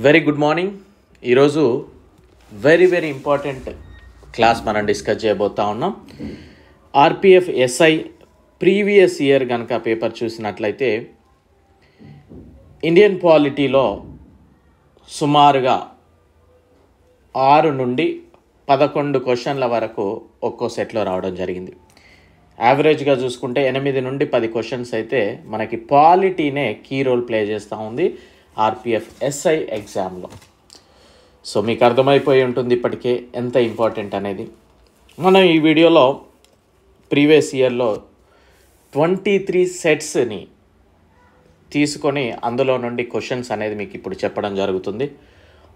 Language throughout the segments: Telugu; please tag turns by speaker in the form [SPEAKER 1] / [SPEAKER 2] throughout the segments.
[SPEAKER 1] Very good morning. ఈరోజు వెరీ ఇంపార్టెంట్ క్లాస్ మనం డిస్కస్ చేయబోతా ఉన్నాం. ఆర్పిఎఫ్ ఎస్ఐ ప్రీవియస్ ఇయర్ కనుక పేపర్ చూసినట్లయితే ఇండియన్ పాలిటీలో సుమారుగా 6 నుండి 11 క్వశ్చన్ల వరకు ఒక్కో సెట్లో రావడం జరిగింది. యావరేజ్గా చూసుకుంటే 8 నుండి 10 క్వశ్చన్స్ అయితే మనకి పాలిటీనే కీ రోల్ ప్లే చేస్తూ ఉంది ఆర్పిఎఫ్ ఎస్ఐ ఎగ్జామ్లో. సో మీకు అర్థమైపోయి ఉంటుంది ఇప్పటికే ఎంత ఇంపార్టెంట్ అనేది. మనం ఈ వీడియోలో ప్రీవియస్ ఇయర్లో 23 సెట్స్ని తీసుకొని అందులో నుండి క్వశ్చన్స్ అనేది మీకు ఇప్పుడు చెప్పడం జరుగుతుంది.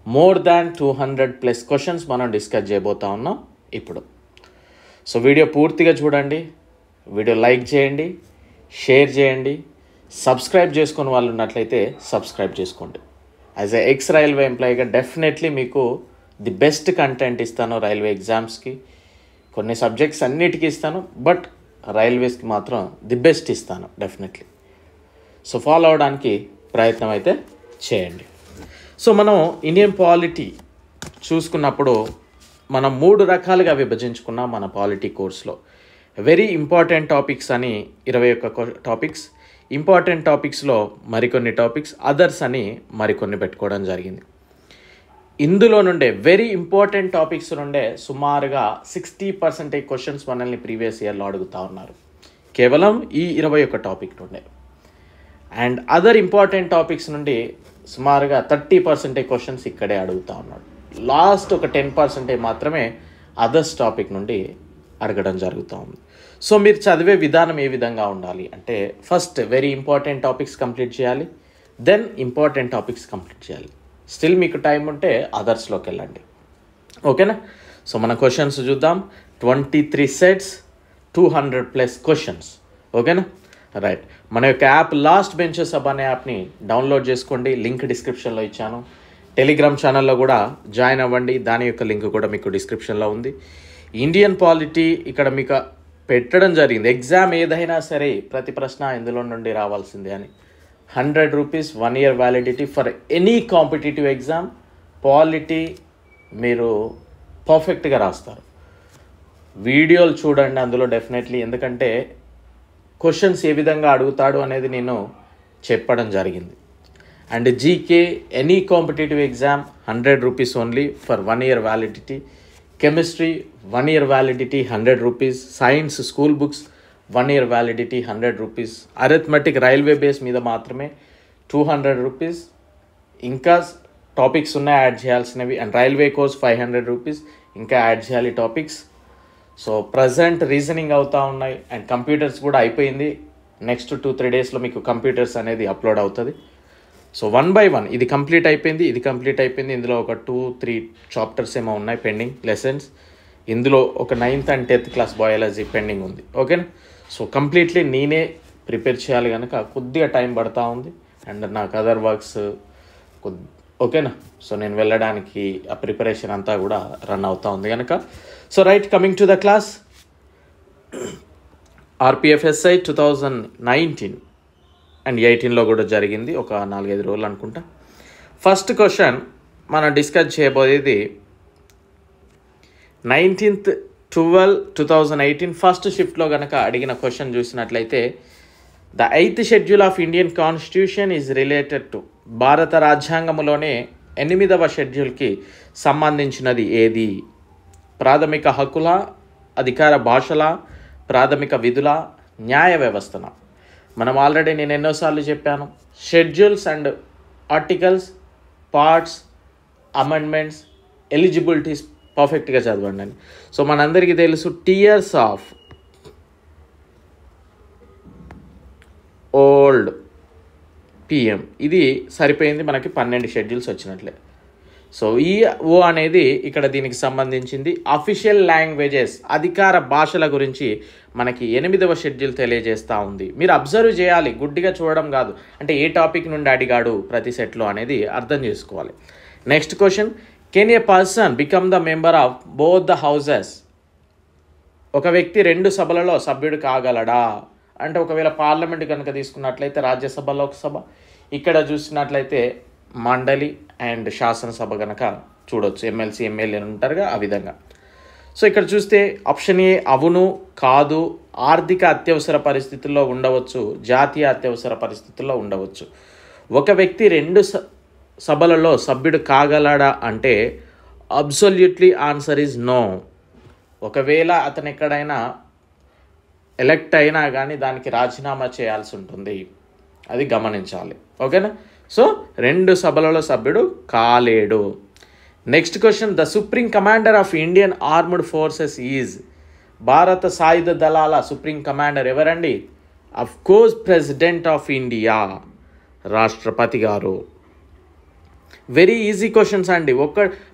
[SPEAKER 1] మోర్ దాన్ 200+ క్వశ్చన్స్ మనం డిస్కస్ చేయబోతా ఉన్నాం ఇప్పుడు. సో వీడియో పూర్తిగా చూడండి, వీడియో లైక్ చేయండి, షేర్ చేయండి, సబ్స్క్రైబ్ చేసుకుని వాళ్ళు ఉన్నట్లయితే సబ్స్క్రైబ్ చేసుకోండి. యాజ్ ఎ ఎక్స్ రైల్వే ఎంప్లాయీగా డెఫినెట్లీ మీకు ది బెస్ట్ కంటెంట్ ఇస్తాను. రైల్వే ఎగ్జామ్స్కి కొన్ని సబ్జెక్ట్స్ అన్నిటికీ ఇస్తాను, బట్ రైల్వేస్కి మాత్రం ది బెస్ట్ ఇస్తాను డెఫినెట్లీ. సో ఫాలో అవడానికి ప్రయత్నం అయితే చేయండి. సో మనం ఇండియన్ పాలిటీ చూసుకున్నప్పుడు మనం 3 రకాలుగా విభజించుకున్నాం మన పాలిటీ కోర్స్లో. వెరీ ఇంపార్టెంట్ టాపిక్స్ అని 21 టాపిక్స్, ఇంపార్టెంట్ టాపిక్స్లో మరికొన్ని టాపిక్స్, అదర్స్ అని మరికొన్ని పెట్టుకోవడం జరిగింది. ఇందులో నుండే వెరీ ఇంపార్టెంట్ టాపిక్స్ నుండే సుమారుగా 60% క్వశ్చన్స్ మనల్ని ప్రీవియస్ ఇయర్లో అడుగుతూ ఉన్నారు, కేవలం ఈ 21 టాపిక్ నుండే. అండ్ అదర్ ఇంపార్టెంట్ టాపిక్స్ నుండి సుమారుగా 30% క్వశ్చన్స్ ఇక్కడే అడుగుతూ ఉన్నాడు. లాస్ట్ ఒక 10% మాత్రమే అదర్స్ టాపిక్ నుండి అడగడం జరుగుతూ ఉంది. సో మీరు చదివే విధానం ఏ విధంగా ఉండాలి అంటే, first very important topics complete చేయాలి, దెన్ ఇంపార్టెంట్ టాపిక్స్ కంప్లీట్ చేయాలి. స్టిల్ మీకు టైం ఉంటే అదర్స్లోకి వెళ్ళండి, ఓకేనా? సో మన క్వశ్చన్స్ చూద్దాం. 23 సెట్స్, 200+ క్వశ్చన్స్, ఓకేనా? రైట్. మన యొక్క యాప్ లాస్ట్ బెంచెస్ హబ్ అనే యాప్ని డౌన్లోడ్ చేసుకోండి, లింక్ డిస్క్రిప్షన్లో ఇచ్చాను. టెలిగ్రామ్ ఛానల్లో కూడా జాయిన్ అవ్వండి, దాని యొక్క లింక్ కూడా మీకు డిస్క్రిప్షన్లో ఉంది. ఇండియన్ పాలిటీ ఇక్కడ మీకు పెట్టడం జరిగింది. ఎగ్జామ్ ఏదైనా సరే ప్రతి ప్రశ్న ఇందులో నుండి రావాల్సిందే అని. 100 rupees 1 year validity for any competitive exam. Polity మీరు పర్ఫెక్ట్గా రాస్తారు. వీడియోలు చూడండి అందులో డెఫినెట్లీ, ఎందుకంటే క్వశ్చన్స్ ఏ విధంగా అడుగుతాడు అనేది నేను చెప్పడం జరిగింది. And GK any competitive exam 100 rupees only for 1 year validity. Chemistry 1 year validity 100 rupees. Science school books 1 year validity 100 rupees. Arithmetic railway base మీద మాత్రమే 200 రూపీస్. ఇంకా టాపిక్స్ ఉన్నాయి యాడ్ చేయాల్సినవి. అండ్ రైల్వే కోర్స్ 500 రూపీస్, ఇంకా యాడ్ చేయాలి టాపిక్స్. సో ప్రజెంట్ రీజనింగ్ అవుతూ ఉన్నాయి. అండ్ కంప్యూటర్స్ కూడా అయిపోయింది. నెక్స్ట్ 2-3 డేస్లో మీకు కంప్యూటర్స్ అనేది అప్లోడ్ అవుతుంది. సో 1 by 1 ఇది కంప్లీట్ అయిపోయింది, ఇది కంప్లీట్ అయిపోయింది. ఇందులో ఒక 2-3 చాప్టర్స్ ఏమో ఉన్నాయి పెండింగ్ లెసన్స్. ఇందులో ఒక 9th and 10th class biology pending ఉంది, ఓకేనా? సో కంప్లీట్లీ నేనే ప్రిపేర్ చేయాలి కనుక కొద్దిగా టైం పడుతూ ఉంది. అండ్ నాకు అదర్ వర్క్స్ ఓకేనా. సో నేను వెళ్ళడానికి ఆ ప్రిపరేషన్ అంతా కూడా రన్ అవుతూ ఉంది కనుక. So right, coming to the class. RPF SI 2019 and 18లో కూడా జరిగింది, ఒక 4-5 రోజులు అనుకుంటా. ఫస్ట్ క్వశ్చన్ మనం డిస్కస్ చేయబోయేది 19/12/2018 ఫస్ట్ షిఫ్ట్లో కనుక అడిగిన క్వశ్చన్ చూసినట్లయితే, the 8th schedule of Indian constitution is related to, భారత రాజ్యాంగంలోనే 8వ షెడ్యూల్కి సంబంధించినది ఏది? ప్రాథమిక హక్కుల, అధికార భాషల, ప్రాథమిక విధుల, న్యాయ వ్యవస్థన. మనం ఆల్రెడీ నేను ఎన్నోసార్లు చెప్పాను, schedules and articles, parts, amendments, eligibilities పర్ఫెక్ట్గా చదవండి అని. సో మనందరికీ తెలుసు టియర్స్ ఆఫ్ ఓల్డ్ పిఎం, ఇది సరిపోయింది, మనకి 12 షెడ్యూల్స్ వచ్చినట్లే. సో ఈ ఓ అనేది ఇక్కడ దీనికి సంబంధించింది. అఫీషియల్ లాంగ్వేజెస్, అధికార భాషల గురించి మనకి 8వ షెడ్యూల్ తెలియజేస్తూ ఉంది. మీరు అబ్జర్వ్ చేయాలి, గుడ్డిగా చూడడం కాదు. అంటే ఏ టాపిక్ నుండి అడిగాడు ప్రతి సెట్లో అనేది అర్థం చేసుకోవాలి. Next question, can A person become the member of both the houses? ఒక వ్యక్తి 2 సభలలో సభ్యుడు కాగలడా అంటే, ఒకవేళ పార్లమెంట్ కనుక తీసుకున్నట్లయితే రాజ్యసభలో ఒక సభ, ఇక్కడ చూసినట్లయితే మండలి అండ్ శాసనసభ కనుక చూడొచ్చు. ఎమ్మెల్సీ ఎమ్మెల్యేలు ఉంటారుగా ఆ విధంగా. సో ఇక్కడ చూస్తే ఆప్షన్ ఏ అవును, కాదు, ఆర్థిక అత్యవసర పరిస్థితుల్లో ఉండవచ్చు, జాతీయ అత్యవసర పరిస్థితుల్లో ఉండవచ్చు. ఒక వ్యక్తి 2 సభలలో సభ్యుడు కాగలడా అంటే అబ్సల్యూట్లీ ఆన్సర్ ఈజ్ నో. ఒకవేళ అతను ఎక్కడైనా ఎలక్ట్ అయినా కానీ దానికి రాజీనామా చేయాల్సి ఉంటుంది, అది గమనించాలి. ఓకేనా? సో 2 సభలలో సభ్యుడు కాలేడు. Next question, the supreme commander of Indian armed forces is. భారత సాయుధ దళాల సుప్రీం కమాండర్ ఎవరండి? Of course president of India, రాష్ట్రపతి గారు. వెరీ ఈజీ క్వశ్చన్స్ అండి.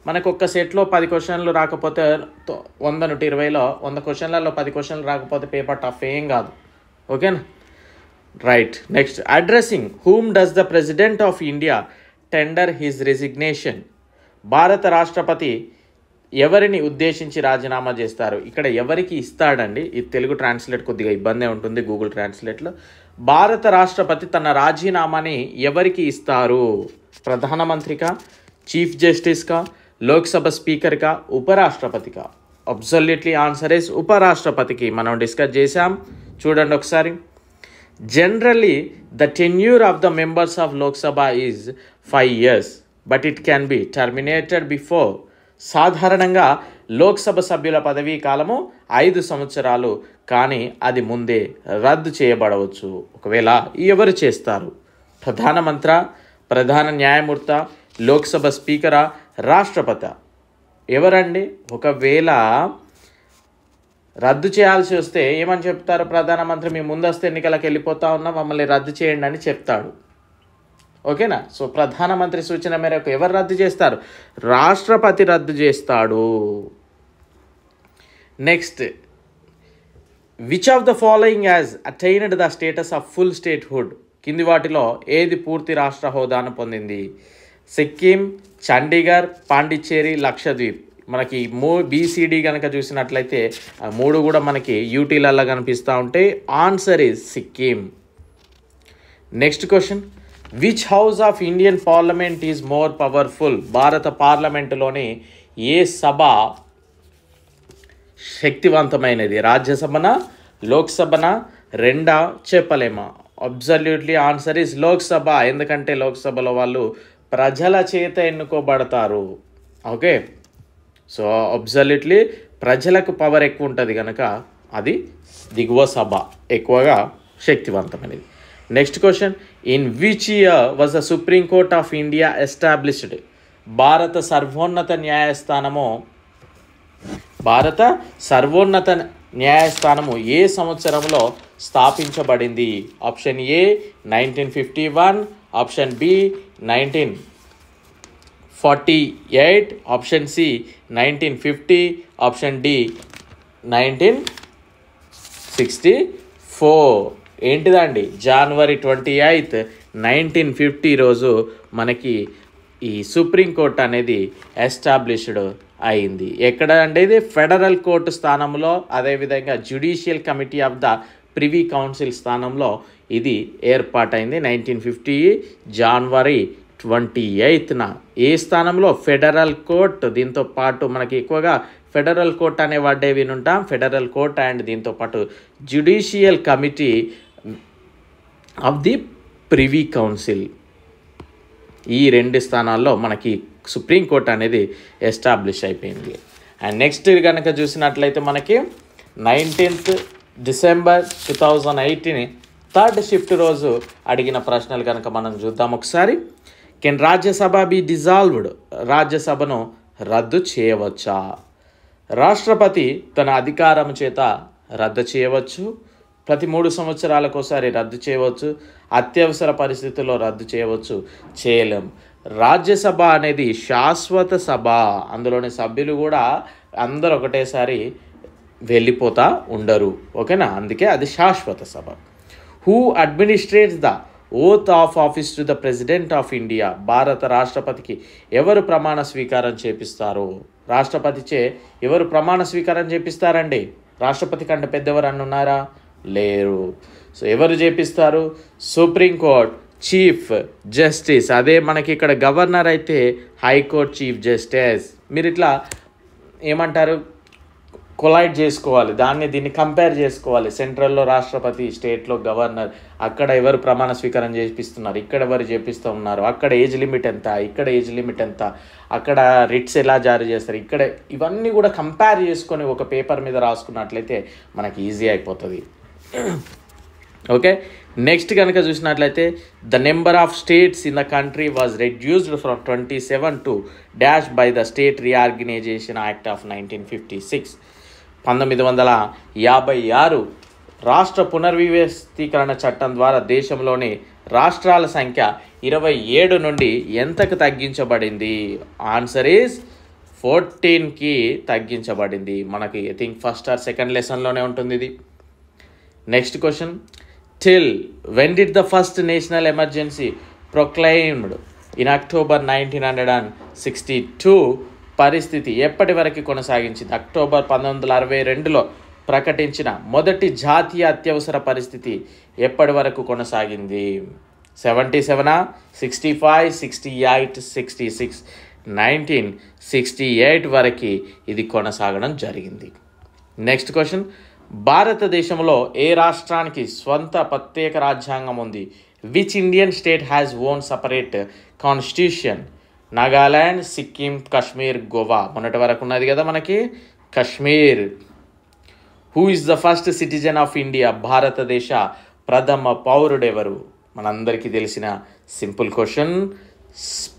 [SPEAKER 1] మనకు ఒక్క సెట్లో 10 క్వశ్చన్లు రాకపోతే 100-120లో 100 క్వశ్చన్లలో 10 క్వశ్చన్లు రాకపోతే పేపర్ టఫ్ ఏం కాదు. ఓకేనా? Right. Next, addressing whom does the president of India tender his resignation. భారత రాష్ట్రపతి ఎవరిని ఉద్దేశించి రాజీనామా చేస్తారు? ఇక్కడ ఎవరికి ఇస్తాడండి? ఈ తెలుగు ట్రాన్స్లేట్ కొద్దిగా ఇబ్బందే ఉంటుంది గూగుల్ ట్రాన్స్లేట్లో. భారత రాష్ట్రపతి తన రాజీనామాని ఎవరికి ఇస్తారు? ప్రధానమంత్రికా, చీఫ్ జస్టిస్కా, లోక్సభ స్పీకర్కా, ఉపరాష్ట్రపతికా? అబ్సల్యూట్లీ ఆన్సర్ ఇస్ ఉపరాష్ట్రపతికి. మనం డిస్కస్ చేసాం, చూడండి ఒకసారి. Generally the tenure of the members of Lok Sabha is 5 years, but it can be terminated before. సాధారణంగా లోక్సభ సభ్యుల పదవీ కాలము 5 సంవత్సరాలు, కానీ అది ముందే రద్దు చేయబడవచ్చు. ఒకవేళ ఎవరు చేస్తారు? ప్రధానమంత్రి, ప్రధాన న్యాయమూర్తి, లోక్సభ స్పీకరా, రాష్ట్రపతి? ఎవరండి? ఒకవేళ రద్దు చేయాల్సి వస్తే ఏమని చెప్తారు? ప్రధానమంత్రి మీ ముందస్తు ఎన్నికలకు వెళ్ళిపోతా ఉన్నా, మమ్మల్ని రద్దు చేయండి అని చెప్తాడు. ఓకేనా? సో ప్రధానమంత్రి సూచన మేరకు ఎవరు రద్దు చేస్తారు? రాష్ట్రపతి రద్దు చేస్తాడు. Next, which of the following has attained the status of full statehood. కింది వాటిలో ఏది పూర్తి రాష్ట్ర హోదాను పొందింది? సిక్కిం, చండీగఢ్, పాండిచ్చేరి, లక్షద్వీప్. మనకి BCD కనుక చూసినట్లయితే 3 కూడా మనకి యూటీలలో కనిపిస్తూ ఉంటాయి. Answer is Sikkim. Next question, which house of Indian parliament is more powerful. భారత పార్లమెంటులోని ఏ సభ శక్తివంతమైనది? రాజ్యసభనా, లోక్సభనా, రెండా చెప్పలేమా? Absolutely answer is Lok Sabha. ఎందుకంటే లోక్సభలో వాళ్ళు ప్రజల చేత ఎన్నుకోబడతారు. ఓకే, సో అబ్సల్యూట్లీ ప్రజలకు పవర్ ఎక్కువ ఉంటుంది కనుక అది దిగువ సభ ఎక్కువగా శక్తివంతమైనది. Next question, in which year was the supreme court of India established. భారత సర్వోన్నత న్యాయస్థానము ఏ సంవత్సరంలో స్థాపించబడింది? Option A 1951, option B 1948, option C 1950, option D 1964. ఏంటిదండి? January 28, 1950 రోజు మనకి ఈ సుప్రీంకోర్టు అనేది ఎస్టాబ్లిష్డ్ అయింది. ఎక్కడ అంటే ఇది ఫెడరల్ కోర్టు స్థానంలో, అదేవిధంగా judicial committee of the privy council స్థానంలో ఇది ఏర్పాటైంది 1950 January 28న. ఏ స్థానంలో? Federal court. దీంతో పాటు మనకి ఎక్కువగా ఫెడరల్ కోర్ట్ అనే వర్డే వినుంటాం. ఫెడరల్ కోర్ట్ అండ్ దీంతో పాటు judicial committee of the privy council, ఈ 2 స్థానాల్లో మనకి సుప్రీంకోర్టు అనేది ఎస్టాబ్లిష్ అయిపోయింది. అండ్ నెక్స్ట్ కనుక చూసినట్లయితే మనకి 19th December 2018 థర్డ్ షిఫ్ట్ రోజు అడిగిన ప్రశ్నలు కనుక మనం చూద్దాం ఒకసారి. Can Rajya Sabha be dissolved. రాజ్యసభను రద్దు చేయవచ్చా? రాష్ట్రపతి తన అధికారం చేత రద్దు చేయవచ్చు, ప్రతి 3 సంవత్సరాలకు ఒకసారి రద్దు చేయవచ్చు, అత్యవసర పరిస్థితుల్లో రద్దు చేయవచ్చు, చేయలేం. రాజ్యసభ అనేది శాశ్వత సభ. అందులోని సభ్యులు కూడా అందరూ ఒకటేసారి వెళ్ళిపోతా ఉండరు. ఓకేనా? అందుకే అది శాశ్వత సభ. Who అడ్మినిస్ట్రేట్స్ the oath of office to the president of India. భారత రాష్ట్రపతికి ఎవరు ప్రమాణ స్వీకారం చేపిస్తారు? రాష్ట్రపతిచే ఎవరు ప్రమాణ స్వీకారం చేపిస్తారండి? రాష్ట్రపతి కంటే పెద్దెవరు అన్నారా? లేరు. సో ఎవరు చేపిస్తారు? Supreme court chief justice. అదే మనకి ఇక్కడ గవర్నర్ అయితే హైకోర్టు చీఫ్ జస్టిస్. మీరు ఇట్లా ఏమంటారు, కొలైడ్ చేసుకోవాలి, దీన్ని కంపేర్ చేసుకోవాలి. సెంట్రల్లో రాష్ట్రపతి, స్టేట్లో గవర్నర్, అక్కడ ఎవరు ప్రమాణ స్వీకారం చేపిస్తున్నారు, ఇక్కడ ఎవరు చేపిస్తూ ఉన్నారు, అక్కడ ఏజ్ లిమిట్ ఎంత, ఇక్కడ ఏజ్ లిమిట్ ఎంత, అక్కడ రిట్స్ ఎలా జారీ చేస్తారు, ఇక్కడ ఇవన్నీ కూడా కంపేర్ చేసుకొని ఒక పేపర్ మీద రాసుకున్నట్లయితే మనకి ఈజీ అయిపోతుంది. ఓకే, నెక్స్ట్ కనుక చూసినట్లయితే the number of states in the country was reduced from 27 to dash by the state reorganisation act of 1956. 1956 రాష్ట్ర పునర్వ్యవస్థీకరణ చట్టం ద్వారా దేశంలోని రాష్ట్రాల సంఖ్య 27 నుండి ఎంతకు తగ్గించబడింది? ఆన్సర్ ఈజ్ 14కి తగ్గించబడింది. మనకి I think first or second లెసన్లోనే ఉంటుంది ఇది. Next question, till when did the first national emergency proclaimed in October 1962? పరిస్థితి ఎప్పటి వరకు కొనసాగించింది? అక్టోబర్ 1962లో ప్రకటించిన మొదటి జాతీయ అత్యవసర పరిస్థితి ఎప్పటి వరకు కొనసాగింది? 77, 65, 68, 66. 1968 వరకు ఇది కొనసాగడం జరిగింది. నెక్స్ట్ క్వశ్చన్, భారతదేశంలో ఏ రాష్ట్రానికి స్వంత ప్రత్యేక రాజ్యాంగం ఉంది? Which Indian state has own separate constitution? Nagaland, Sikkim, Kashmir, Goa. మొన్నటి వరకు ఉన్నది కదా మనకి Kashmir. Who is the first citizen of India? భారతదేశ ప్రథమ పౌరుడెవరు? మనందరికీ తెలిసిన simple question,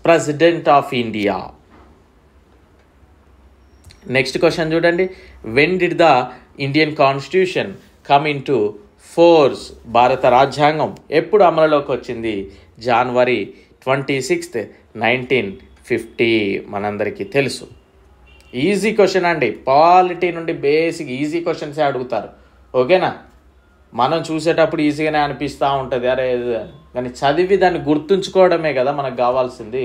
[SPEAKER 1] president of India. Next question చూడండి, when did the Indian constitution come in to force? భారత రాజ్యాంగం ఎప్పుడు అమలులోకి వచ్చింది? జనవరి 26, 1950. మనందరికీ తెలుసు. ఈజీ క్వశ్చన్ అండి, పాలిటీ నుండి బేసిక్ ఈజీ క్వశ్చన్సే అడుగుతారు. ఓకేనా? మనం చూసేటప్పుడు ఈజీగానే అనిపిస్తూ ఉంటుంది, అరే, కానీ చదివి దాన్ని గుర్తుంచుకోవడమే కదా మనకు కావాల్సింది.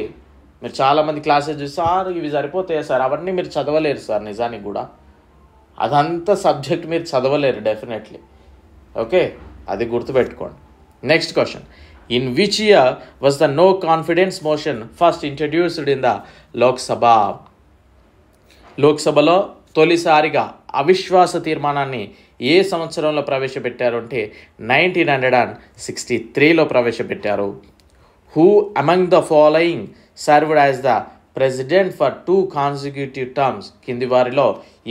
[SPEAKER 1] మీరు చాలామంది క్లాసెస్ చూసి, సార్ ఇవి సరిపోతాయి సార్, అవన్నీ మీరు చదవలేరు సార్. నిజానికి కూడా అదంతా సబ్జెక్ట్ మీరు చదవలేరు డెఫినెట్లీ. ఓకే, అది గుర్తుపెట్టుకోండి. Next question, in which year was the no confidence motion first introduced in the Lok Sabha? లోక్సభలో తొలిసారిగా అవిశ్వాస తీర్మానాన్ని ఏ సంవత్సరంలో ప్రవేశపెట్టారు అంటే 1963లో ప్రవేశపెట్టారు. Who among the following served as the president for 2 consecutive terms? కింది వారిలో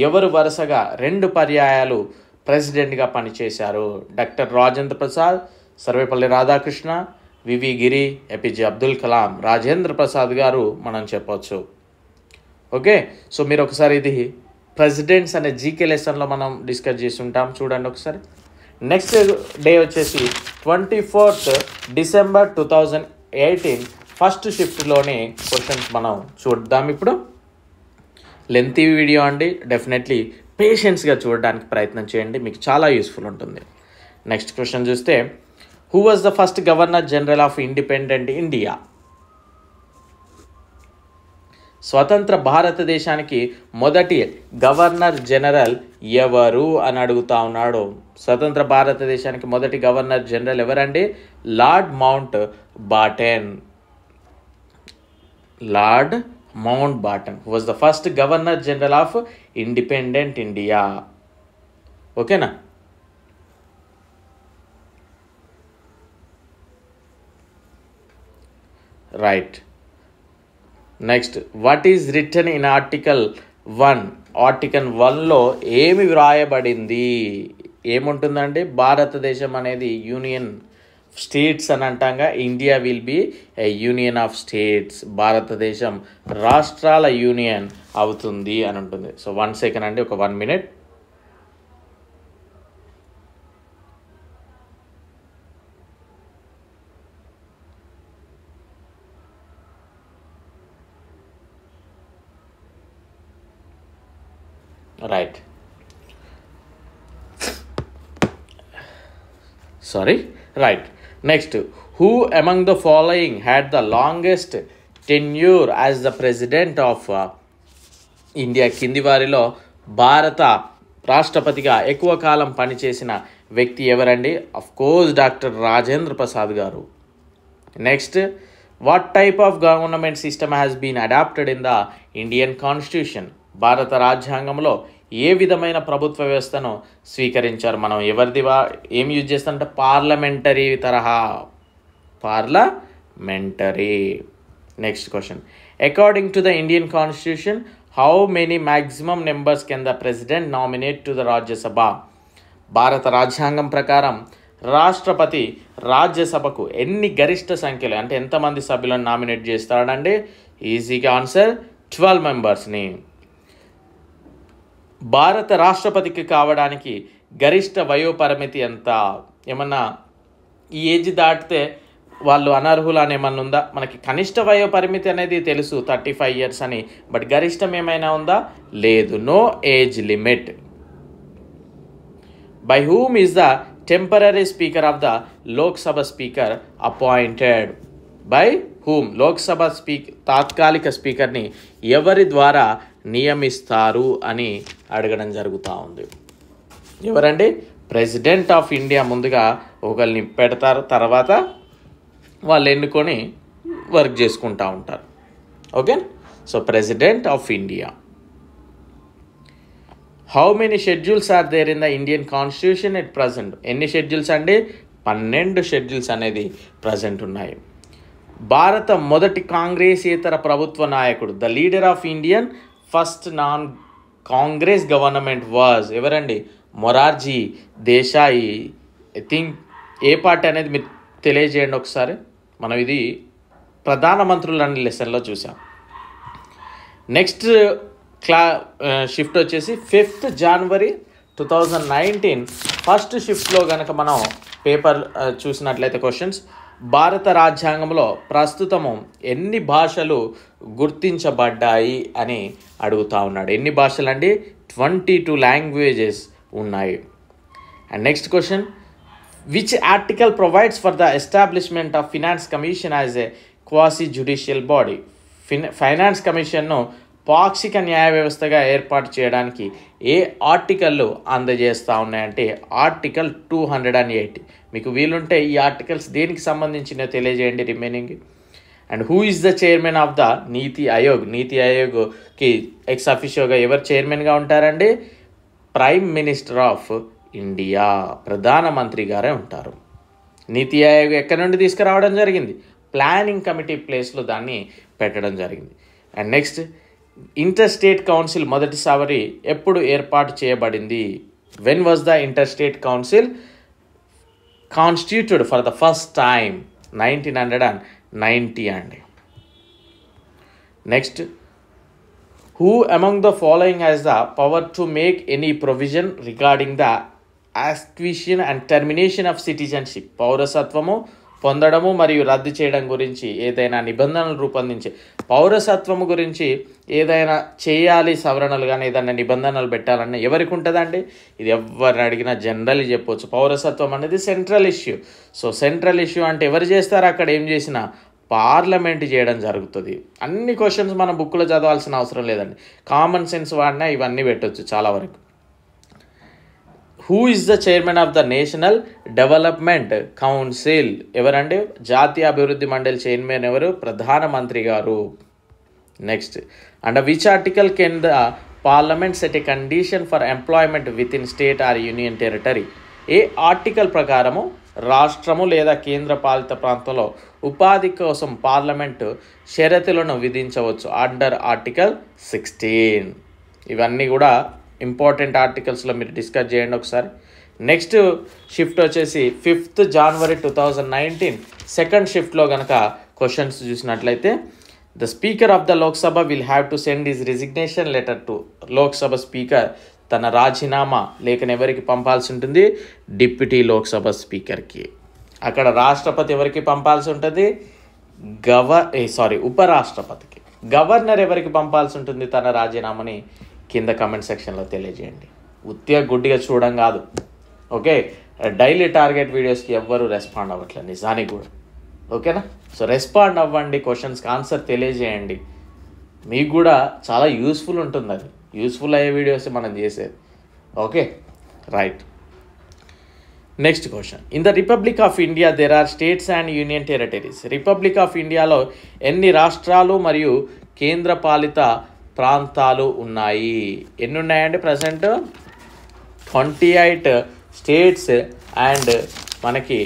[SPEAKER 1] ఎవరు వరుసగా 2 పర్యాయాలు ప్రెసిడెంట్గా పనిచేశారు? డాక్టర్ రాజేంద్ర ప్రసాద్, సర్వేపల్లి రాధాకృష్ణ, వివి గిరి, ఏపీజే అబ్దుల్ కలాం. రాజేంద్ర ప్రసాద్ గారు మనం చెప్పవచ్చు. ఓకే, సో మీరు ఒకసారి ఇది ప్రెసిడెంట్స్ అనే జీకే లెసన్లో మనం డిస్కస్ చేసి ఉంటాం, చూడండి ఒకసారి. నెక్స్ట్ డే వచ్చేసి 24th December 2018 ఫస్ట్ షిఫ్ట్లోని క్వశ్చన్స్ మనం చూద్దాం. ఇప్పుడు లెంతీ వీడియో అండి, డెఫినెట్లీ పేషెన్స్గా చూడడానికి ప్రయత్నం చేయండి, మీకు చాలా యూస్ఫుల్ ఉంటుంది. నెక్స్ట్ క్వశ్చన్ చూస్తే, who was the first governor general of independent India? స్వతంత్ర భారతదేశానికి మొదటి గవర్నర్ జనరల్ ఎవరు అని అడుగుతా ఉన్నాడు. స్వతంత్ర భారతదేశానికి మొదటి గవర్నర్ జనరల్ ఎవరండి? Lord Mountbatten. Lord Mountbatten was the first governor general of independent India. ఓకేనా? Right. Next, what is written in article 1? Article 1లో ఏమి వ్రాయబడింది? ఏముంటుందండి? భారతదేశం అనేది యూనియన్ స్టేట్స్ అని అంటాంగా, India will be a union of states. భారతదేశం రాష్ట్రాల యూనియన్ అవుతుంది అని ఉంటుంది. సో 1 సెకండ్ అండి, ఒక 1 minute. Right, sorry, right. Next, who among the following had the longest tenure as the president of India? కింది వారిలో భారత రాష్ట్రపతిగా ఎక్కువ కాలం పనిచేసిన వ్యక్తి ఎవరండి? Of course doctor Rajendra Prasad గారు. Next, what type of government system has been adopted in the Indian constitution? భారత రాజ్యాంగంలో ఏ విధమైన ప్రభుత్వ వ్యవస్థను స్వీకరించారు? మనం ఏం యూజ్ చేస్తామంటే పార్లమెంటరీ తరహా, parliamentary. Next question, according to the Indian constitution how many maximum numbers can the president nominate to the Rajya Sabha? భారత రాజ్యాంగం ప్రకారం రాష్ట్రపతి రాజ్యసభకు ఎన్ని గరిష్ట సంఖ్యలో, అంటే ఎంతమంది సభ్యులను నామినేట్ చేస్తాడండి? ఈజీగా ఆన్సర్ 12 మెంబర్స్ని. భారత రాష్ట్రపతికి కావడానికి గరిష్ట వయోపరిమితి ఎంత? ఏమన్నా ఈ ఏజ్ దాటితే వాళ్ళు అనర్హులు అని ఏమన్నా ఉందా? మనకి కనిష్ట వయోపరిమితి అనేది తెలుసు 35 years అని, బట్ గరిష్టం ఏమైనా ఉందా? లేదు, no age limit. By whom is the temporary speaker of the Lok Sabha speaker appointed? By whom, Lok Sabha తాత్కాలిక స్పీకర్ని ఎవరి ద్వారా నియమిస్తారు అని అడగడం జరుగుతూ ఉంది. ఎవరండి? ప్రెసిడెంట్ ఆఫ్ ఇండియా ముందుగా ఒకరిని పెడతారు, తర్వాత వాళ్ళు ఎన్నుకొని వర్క్ చేసుకుంటూ ఉంటారు. Okay, so president of India. How many schedules are there in the Indian constitution at present? ఎన్ని షెడ్యూల్స్ అండి? 12 షెడ్యూల్స్ అనేది ప్రజెంట్ ఉన్నాయి. భారత మొదటి కాంగ్రెసేతర ప్రభుత్వ నాయకుడు, the leader of Indian first non Congress government was ఎవరండి? మొరార్జీ దేశాయి. ఐ థింక్ ఏ పార్టీ అనేది మీరు తెలియజేయండి ఒకసారి. మనం ఇది ప్రధానమంత్రులు అనే లెసన్లో చూసాం. నెక్స్ట్ షిఫ్ట్ వచ్చేసి 5th January 2019 ఫస్ట్ షిఫ్ట్లో కనుక మనం పేపర్ చూసినట్లయితే క్వశ్చన్స్, భారత రాజ్యాంగంలో ప్రస్తుతము ఎన్ని భాషలు గుర్తించబడ్డాయి అని అడుగుతూ ఉన్నాడు. ఎన్ని భాషలు అండి? 22 లాంగ్వేజెస్ ఉన్నాయి. And next question, which article provides for the establishment of finance commission as a quasi judicial body? Finance కమిషన్ను పాక్షిక న్యాయ వ్యవస్థగా ఏర్పాటు చేయడానికి ఏ ఆర్టికల్లు అందజేస్తూ ఉన్నాయంటే ఆర్టికల్ 280. మీకు వీలుంటే ఈ ఆర్టికల్స్ దేనికి సంబంధించినో తెలియజేయండి remaining. And who is the chairman of the NITI Aayog? NITI ఆయోగ్కి X అఫిషియోగా ఎవరు చైర్మన్గా ఉంటారండి? ప్రైమ్ మినిస్టర్ ఆఫ్ ఇండియా, ప్రధానమంత్రి గారే ఉంటారు. నీతి ఆయోగ్ ఎక్కడి నుండి తీసుకురావడం జరిగింది? ప్లానింగ్ కమిటీ ప్లేస్లో దాన్ని పెట్టడం జరిగింది. And next, inter state council మొదటిసారి ఎప్పుడు ఏర్పాటు చేయబడింది? When was the inter state council constituted for the first time? 1990 అండి. Next, who among the following has the power to make any provision regarding the acquisition and termination of citizenship? పౌరసత్వము పొందడము మరియు రద్దు చేయడం గురించి ఏదైనా నిబంధనలు రూపొందించే, పౌరసత్వము గురించి ఏదైనా చేయాలి, సవరణలు కానీ ఏదైనా నిబంధనలు పెట్టాలన్నా ఎవరికి ఉంటుందండి? ఇది ఎవరిని అడిగినా జనరల్లీ చెప్పవచ్చు. పౌరసత్వం అనేది central issue. So central issue అంటే ఎవరు చేస్తారు? అక్కడ ఏం చేసినా పార్లమెంట్ చేయడం జరుగుతుంది. అన్ని క్వశ్చన్స్ మనం బుక్లో చదవాల్సిన అవసరం లేదండి, కామన్ సెన్స్ వాడినా ఇవన్నీ పెట్టవచ్చు చాలా వరకు. Who is the chairman of the national development council? ఎవరండి? జాతీయ అభివృద్ధి మండలి చైర్మన్ ఎవరు? ప్రధానమంత్రి గారు. Next, under which article can the parliament set A condition for employment with in state or union territory? A article ప్రకారము రాష్ట్రము లేదా కేంద్ర పాలిత ప్రాంతంలో ఉపాధి కోసం పార్లమెంటు షరతులను విధించవచ్చు? Under article 16. ఇవన్నీ కూడా ఇంపార్టెంట్ ఆర్టికల్స్లో మీరు డిస్కస్ చేయండి ఒకసారి. నెక్స్ట్ షిఫ్ట్ వచ్చేసి 5th January 2019 సెకండ్ షిఫ్ట్లో కనుక క్వశ్చన్స్ చూసినట్లయితే, the speaker of the Lok Sabha will have to send his resignation letter to? Lok Sabha speaker తన రాజీనామా లేఖను ఎవరికి పంపాల్సి ఉంటుంది? డిప్యూటీ లోక్సభ స్పీకర్కి. అక్కడ రాష్ట్రపతి ఎవరికి పంపాల్సి ఉంటుంది? ఉపరాష్ట్రపతికి. గవర్నర్ ఎవరికి పంపాల్సి ఉంటుంది తన రాజీనామాని? కింద కమెంట్ సెక్షన్లో తెలియజేయండి. ఉత్తిగా గుడ్డిగా చూడడం కాదు, ఓకే? డైలీ టార్గెట్ వీడియోస్కి ఎవ్వరూ రెస్పాండ్ అవ్వట్లేదు నిజానికి కూడా, ఓకేనా? సో రెస్పాండ్ అవ్వండి, క్వశ్చన్స్కి ఆన్సర్ తెలియజేయండి. మీకు కూడా చాలా యూస్ఫుల్ ఉంటుంది, అది యూస్ఫుల్ అయ్యే వీడియోస్ మనం చేసేది, okay? Right. Next question. In the republic of India there are states and union territories. Republic of ఇండియాలో ఎన్ని రాష్ట్రాలు మరియు కేంద్రపాలిత ప్రాంతాలు ఉన్నాయి? ఎన్ని ఉన్నాయండి ప్రజెంట్? 28 స్టేట్స్ అండ్ మనకి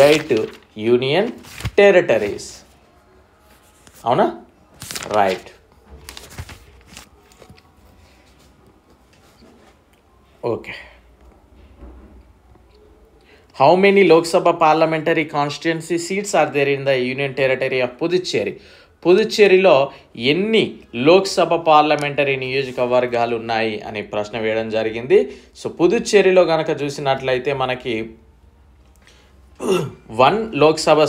[SPEAKER 1] 8 యూనియన్ టెరిటరీస్. అవునా? Right. Okay. How many Lok Sabha parliamentary constituency seats are there in the Union Territory of Puducherry? పుదుచ్చేరిలో ఎన్ని లోక్సభ పార్లమెంటరీ నియోజకవర్గాలు ఉన్నాయి అనే ప్రశ్న వేయడం జరిగింది. సో పుదుచ్చేరిలో కనుక చూసినట్లయితే మనకి 1 లోక్సభ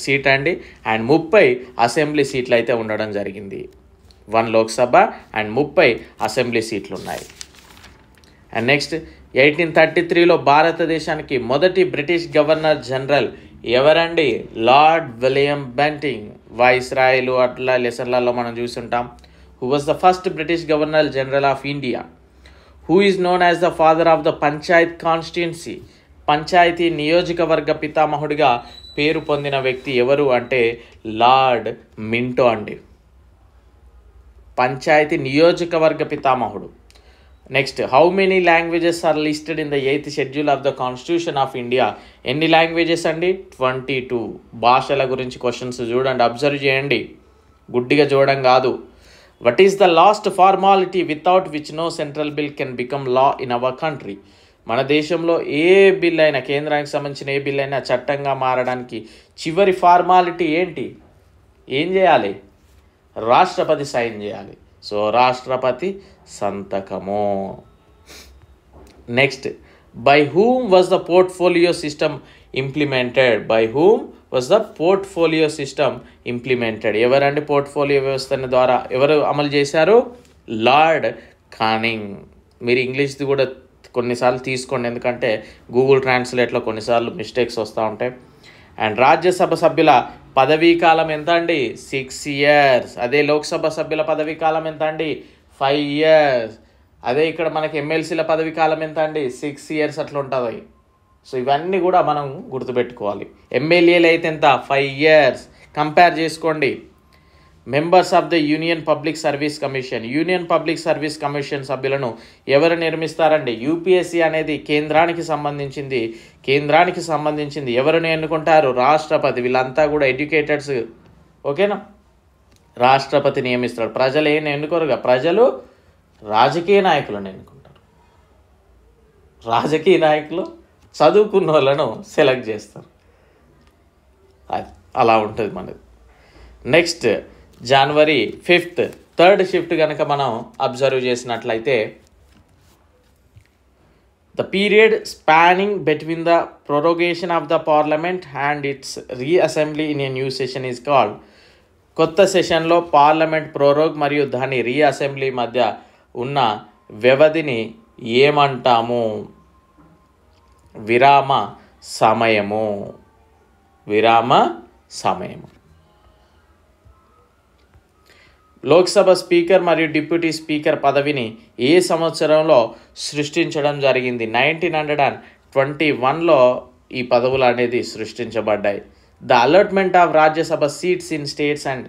[SPEAKER 1] సీట్ అండి అండ్ 30 అసెంబ్లీ సీట్లు అయితే ఉండడం జరిగింది. 1 లోక్సభ అండ్ 30 అసెంబ్లీ సీట్లు ఉన్నాయి. అండ్ నెక్స్ట్ 1833లో భారతదేశానికి మొదటి బ్రిటిష్ గవర్నర్ జనరల్ ఎవరండి? Lord William Bentinck. వైస్రాయ్లు అట్లా లెసన్లలో మనం చూస్తుంటాం. Who was the first British governor general of India? Who is known as the father of the panchayat constituency? పంచాయతీ నియోజకవర్గ పితామహుడిగా పేరు పొందిన వ్యక్తి ఎవరు అంటే లార్డ్ మింటో అండి. పంచాయతీ నియోజకవర్గ పితామహుడు. Next, how many languages are listed in the 8th schedule of the constitution of India? ఎన్ని లాంగ్వేజెస్ అండి? 22. భాషల గురించి క్వశ్చన్స్ చూడండి, అబ్జర్వ్ చేయండి, గుడ్డిగా చూడడం కాదు. What is the last formality without which no central bill can become law in our country? మన దేశంలో ఏ బిల్ అయినా, కేంద్రానికి సంబంధించిన ఏ బిల్ అయినా చట్టంగా మారడానికి చివరి ఫార్మాలిటీ ఏంటి? ఏం చేయాలి? రాష్ట్రపతి సైన్ చేయాలి. సో రాష్ట్రపతి సంతకము. Next, by whom was the portfolio system implemented? By whom was the portfolio system implemented? ఎవరండి పోర్ట్ఫోలియో వ్యవస్థను ద్వారా ఎవరు అమలు చేశారు? Lord Canning. మీరు ఇంగ్లీష్ది కూడా కొన్నిసార్లు తీసుకోండి, ఎందుకంటే గూగుల్ ట్రాన్స్లేట్లో కొన్నిసార్లు మిస్టేక్స్ వస్తూ ఉంటాయి. అండ్ రాజ్యసభ సభ్యుల పదవీ కాలం ఎంత అండి? 6 years. అదే లోక్సభ సభ్యుల పదవీ కాలం ఎంత అండి? 5 years. అదే ఇక్కడ మనకి ఎమ్మెల్సీల పదవీ కాలం ఎంత అండి? 6 years అట్లా ఉంటుంది. సో ఇవన్నీ కూడా మనం గుర్తుపెట్టుకోవాలి. ఎమ్మెల్యేలు అయితే ఎంత? 5 years. కంపేర్ చేసుకోండి. Members of the union public service commission. Union public service commission సభ్యులను ఎవరు నిర్మిస్తారండి? యూపీఎస్సీ అనేది కేంద్రానికి సంబంధించింది. ఎవరిని ఎన్నుకుంటారు? రాష్ట్రపతి. వీళ్ళంతా కూడా ఎడ్యుకేటెడ్స్. ఓకేనా? రాష్ట్రపతి నియమిస్తాడు. ప్రజలు ఏం ఎన్నుకోరుగా, ప్రజలు రాజకీయ నాయకులను ఎన్నుకుంటారు. రాజకీయ నాయకులు చదువుకున్న వాళ్ళను సెలెక్ట్ చేస్తారు. అలా ఉంటుంది మనది. Next, January 5th 3rd shift కనుక మనం అబ్జర్వ్ చేసినట్లయితే, the period spanning between the prorogation of the parliament and its reassembly in a new session is called. కొత్త సెషన్లో పార్లమెంట్ ప్రోరోగ్ మరియు దాని రీఅసెంబ్లీ మధ్య ఉన్న వ్యవధిని ఏమంటాము? విరామ సమయము. లోక్సభ స్పీకర్ మరియు డిప్యూటీ స్పీకర్ పదవిని ఏ సంవత్సరంలో సృష్టించడం జరిగింది? 1921లో ఈ పదవులు అనేది సృష్టించబడ్డాయి. The allotment of Rajya Sabha seats in states and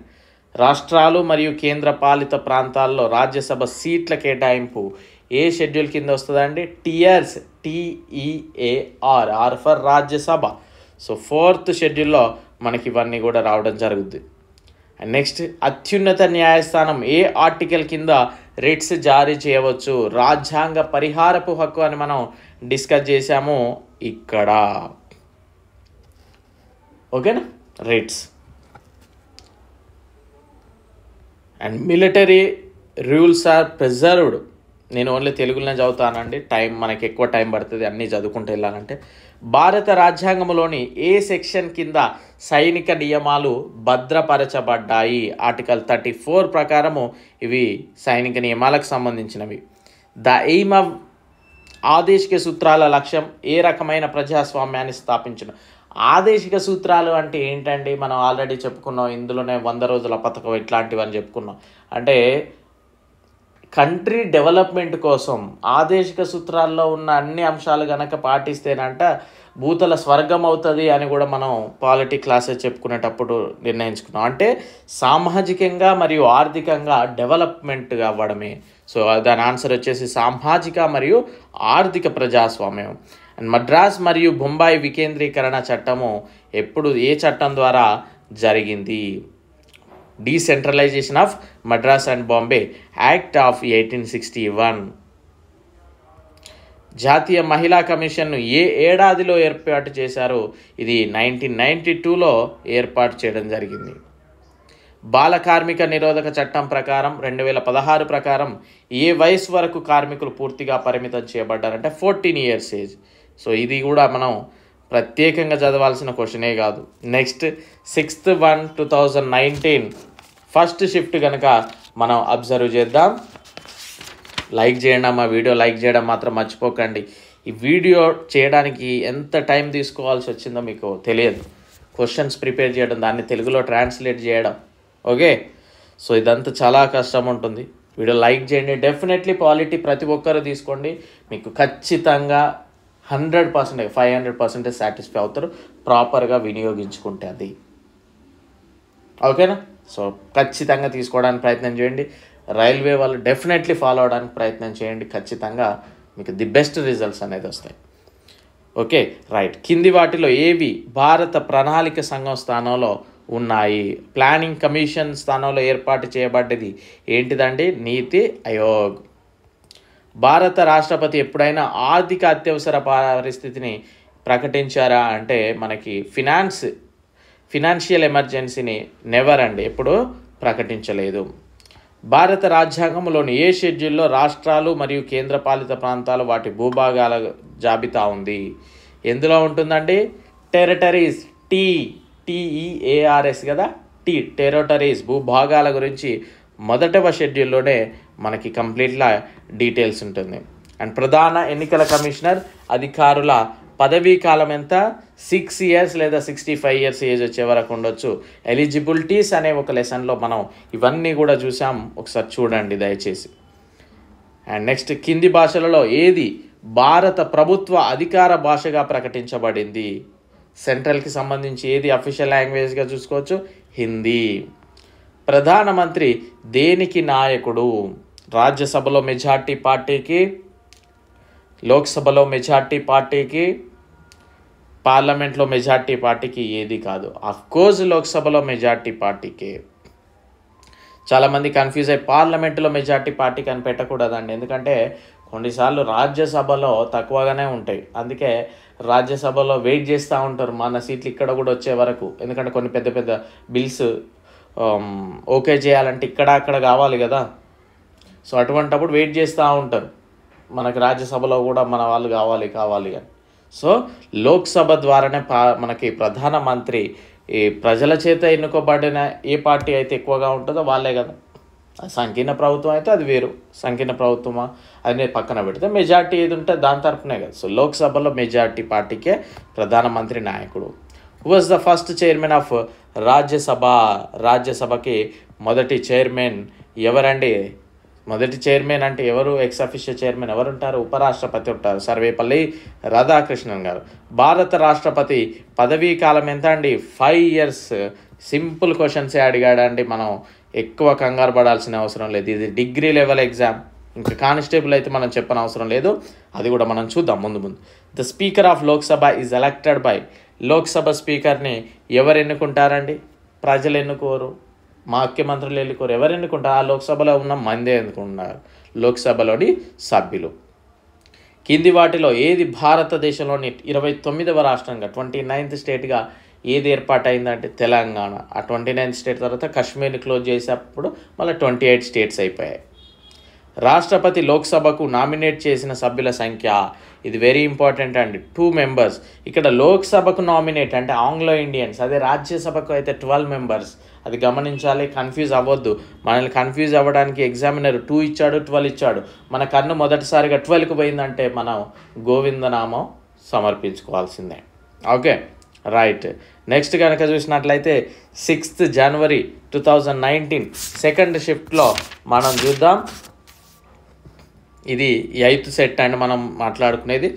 [SPEAKER 1] రాష్ట్రాలు మరియు కేంద్ర పాలిత ప్రాంతాల్లో రాజ్యసభ సీట్ల కేటాయింపు ఏ షెడ్యూల్ కింద వస్తుందండి? Tears. TEAR, R for Rajya Sabha. So 4th షెడ్యూల్లో మనకి ఇవన్నీ కూడా రావడం జరుగుద్ది. అండ్ నెక్స్ట్, అత్యున్నత న్యాయస్థానం ఏ ఆర్టికల్ కింద రిట్స్ జారీ చేయవచ్చు? రాజ్యాంగ పరిహారపు హక్కు అని మనం డిస్కస్ చేశాము ఇక్కడ. ఓకేనా? Writs. And military rules are preserved. నేను ఓన్లీ తెలుగులోనే చదువుతానండి, మనకి ఎక్కువ టైం పడుతుంది అన్నీ చదువుకుంటూ వెళ్ళాలంటే. భారత రాజ్యాంగంలోని ఏ సెక్షన్ కింద సైనిక నియమాలు భద్రపరచబడ్డాయి? ఆర్టికల్ 34 ప్రకారము ఇవి సైనిక నియమాలకు సంబంధించినవి. ద ఎయిమ్ ఆఫ్ ఆదేశిక సూత్రాల లక్ష్యం ఏ రకమైన ప్రజాస్వామ్యాన్ని స్థాపించడం? ఆదేశిక సూత్రాలు అంటే ఏంటండి? మనం ఆల్రెడీ చెప్పుకున్నాం, ఇందులోనే 100 రోజుల పథకం ఇట్లాంటివి అని చెప్పుకున్నాం. అంటే కంట్రీ డెవలప్మెంట్ కోసం ఆదేశిక సూత్రాల్లో ఉన్న అన్ని అంశాలు కనుక పాటిస్తేనంట భూతల స్వర్గం అవుతుంది అని కూడా మనం పాలిటీ క్లాసెస్ చెప్పుకునేటప్పుడు నిర్ణయించుకున్నాం. అంటే సామాజికంగా మరియు ఆర్థికంగా డెవలప్మెంట్ అవ్వడమే. సో దాని ఆన్సర్ వచ్చేసి సామాజిక మరియు ఆర్థిక ప్రజాస్వామ్యం. అండ్ మద్రాస్ మరియు బొంబాయి వికేంద్రీకరణ చట్టము ఎప్పుడు ఏ చట్టం ద్వారా జరిగింది? Decentralisation of Madras and Bombay act of 1861. జాతీయ మహిళా కమిషన్ను ఏ ఏడాదిలో ఏర్పాటు చేశారు? ఇది 1992లో ఏర్పాటు చేయడం జరిగింది. బాల కార్మిక నిరోధక చట్టం ప్రకారం 2016 ప్రకారం ఏ వయసు వరకు కార్మికులు పూర్తిగా పరిమితం చేయబడ్డారంటే 14 years ఏజ్. సో ఇది కూడా మనం ప్రత్యేకంగా చదవాల్సిన క్వశ్చనే కాదు. నెక్స్ట్ 6/1/2019 ఫస్ట్ షిఫ్ట్ కనుక మనం అబ్జర్వ్ చేద్దాం. లైక్ చేయండి, మా వీడియో లైక్ చేయడం మాత్రం మర్చిపోకండి. ఈ వీడియో చేయడానికి ఎంత టైం తీసుకోవాల్సి వచ్చిందో మీకు తెలియదు. క్వశ్చన్స్ ప్రిపేర్ చేయడం, దాన్ని తెలుగులో ట్రాన్స్లేట్ చేయడం, ఓకే. సో ఇదంతా చాలా కష్టం ఉంటుంది. వీడియో లైక్ చేయండి. డెఫినెట్లీ పాలిటీ ప్రతి ఒక్కరు తీసుకోండి, మీకు ఖచ్చితంగా 100% 500% సాటిస్ఫై అవుతారు ప్రాపర్గా వినియోగించుకుంటే అది, ఓకేనా. సో ఖచ్చితంగా తీసుకోవడానికి ప్రయత్నం చేయండి. రైల్వే వాళ్ళు డెఫినెట్లీ ఫాలో అవడానికి ప్రయత్నం చేయండి. ఖచ్చితంగా మీకు ది బెస్ట్ రిజల్ట్స్ అనేది వస్తాయి, ఓకే. రైట్. కింది వాటిలో ఏవి భారత ప్రణాళిక సంఘం స్థానంలో ఉన్నాయి? ప్లానింగ్ కమిషన్ స్థానంలో ఏర్పాటు చేయబడ్డది ఏంటిదండి? నీతి ఆయోగ్. భారత రాష్ట్రపతి ఎప్పుడైనా ఆర్థిక అత్యవసర పరిస్థితిని ప్రకటించారా అంటే మనకి ఫినాన్షియల్ ఎమర్జెన్సీని నెవర్ అండి, ఎప్పుడు ప్రకటించలేదు. భారత రాజ్యాంగంలోని ఏ షెడ్యూల్లో రాష్ట్రాలు మరియు కేంద్రపాలిత ప్రాంతాలు వాటి భూభాగాల జాబితా ఉంది? ఎందులో ఉంటుందండి? టెరిటరీస్. TEARS కదా, టెరిటరీస్ భూభాగాల గురించి మొదటవ షెడ్యూల్లోనే మనకి కంప్లీట్గా డీటెయిల్స్ ఉంటుంది. అండ్ ప్రధాన ఎన్నికల కమిషనర్ అధికారుల పదవీ కాలం ఎంత? 6 years లేదా 65 years ఏజ్ వచ్చే వరకు ఉండొచ్చు. ఎలిజిబిలిటీస్ అనే ఒక లెసన్లో మనం ఇవన్నీ కూడా చూసాం, ఒకసారి చూడండి దయచేసి. అండ్ నెక్స్ట్, కింది భాషలలో ఏది భారత ప్రభుత్వ అధికార భాషగా ప్రకటించబడింది? సెంట్రల్కి సంబంధించి ఏది అఫీషియల్ లాంగ్వేజ్గా చూసుకోవచ్చు? హిందీ. ప్రధానమంత్రి దేనికి నాయకుడు? రాజ్యసభలో మెజార్టీ పార్టీకి, లోక్సభలో మెజార్టీ పార్టీకి, పార్లమెంట్లో మెజార్టీ పార్టీకి ఏది కాదు? అఫ్కోర్స్ లోక్సభలో మెజార్టీ పార్టీకి. చాలామంది కన్ఫ్యూజ్ అయ్యి పార్లమెంట్లో మెజార్టీ పార్టీకి అని పెట్టకూడదండి, ఎందుకంటే కొన్నిసార్లు రాజ్యసభలో తక్కువగానే ఉంటాయి. అందుకే రాజ్యసభలో వెయిట్ చేస్తూ ఉంటారు మన సీట్లు ఇక్కడ కూడా వచ్చే వరకు, ఎందుకంటే కొన్ని పెద్ద పెద్ద బిల్స్ ఓకే చేయాలంటే ఇక్కడ అక్కడ కావాలి కదా. సో అటువంటప్పుడు వెయిట్ చేస్తూ ఉంటారు, మనకి రాజ్యసభలో కూడా మన వాళ్ళు కావాలి అని. సో లోక్సభ ద్వారానే మనకి ప్రధానమంత్రి ఈ ప్రజల చేత ఎన్నుకోబడిన ఏ పార్టీ అయితే ఎక్కువగా ఉంటుందో వాళ్ళే కదా. సంకీర్ణ ప్రభుత్వం అయితే అది వేరు, సంకీర్ణ ప్రభుత్వమా అనే పక్కన పెడితే మెజార్టీ ఏది ఉంటే దాని తరపునే కదా. సో లోక్సభలో మెజార్టీ పార్టీకే ప్రధానమంత్రి నాయకుడు. Who was the first chairman of Rajya Sabha? రాజ్యసభకి మొదటి చైర్మన్ ఎవరండి? మొదటి చైర్మన్ అంటే ఎవరు? ఎక్స్ అఫీషియల్ చైర్మన్ ఎవరు ఉంటారు? ఉపరాష్ట్రపతి ఉంటారు, సర్వేపల్లి రాధాకృష్ణన్ గారు. భారత రాష్ట్రపతి పదవీ కాలం ఎంత అండి? 5 years. సింపుల్ క్వశ్చన్సే అడిగాడండి, మనం ఎక్కువ కంగారు పడాల్సిన అవసరం లేదు. ఇది డిగ్రీ లెవెల్ ఎగ్జామ్, ఇంకా కానిస్టేబుల్ అయితే మనం చెప్పని అవసరం లేదు, అది కూడా మనం చూద్దాం ముందు. The speaker of Lok Sabha is elected by. Lok Sabha స్పీకర్ని ఎవరు ఎన్నుకుంటారండి? ప్రజలు ఎన్నుకోరు, మా ముఖ్యమంత్రులు ఎన్నుకోరు. ఎవరు ఎన్నుకుంటారు? ఆ లోక్సభలో ఉన్న మందే ఎన్నుకుంటున్నారు, లోక్సభలోని సభ్యులు. కింది వాటిలో ఏది భారతదేశంలోని 29వ రాష్ట్రంగా 29th స్టేట్గా ఏది ఏర్పాటైందంటే తెలంగాణ. ఆ 29th స్టేట్ తర్వాత కాశ్మీర్ని క్లోజ్ చేసేటప్పుడు మళ్ళీ 28 స్టేట్స్ అయిపోయాయి. రాష్ట్రపతి లోక్సభకు నామినేట్ చేసిన సభ్యుల సంఖ్య, ఇది వెరీ ఇంపార్టెంట్ అండి, 2 members. ఇక్కడ లోక్సభకు నామినేట్ అంటే ఆంగ్లో ఇండియన్స్, అదే రాజ్యసభకు అయితే 12 members. అది గమనించాలి, కన్ఫ్యూజ్ అవ్వద్దు. మనల్ని కన్ఫ్యూజ్ అవ్వడానికి ఎగ్జామినర్ 2 ఇచ్చాడు, 12 ఇచ్చాడు. మన కన్ను మొదటిసారిగా 12కి పోయిందంటే మనం గోవిందనామం సమర్పించుకోవాల్సిందే, ఓకే. రైట్. నెక్స్ట్ కనుక చూసినట్లయితే 6th January 2019 సెకండ్ షిఫ్ట్లో మనం చూద్దాం. ఇది 8th సెట్ అండ్ మనం మాట్లాడుకునేది.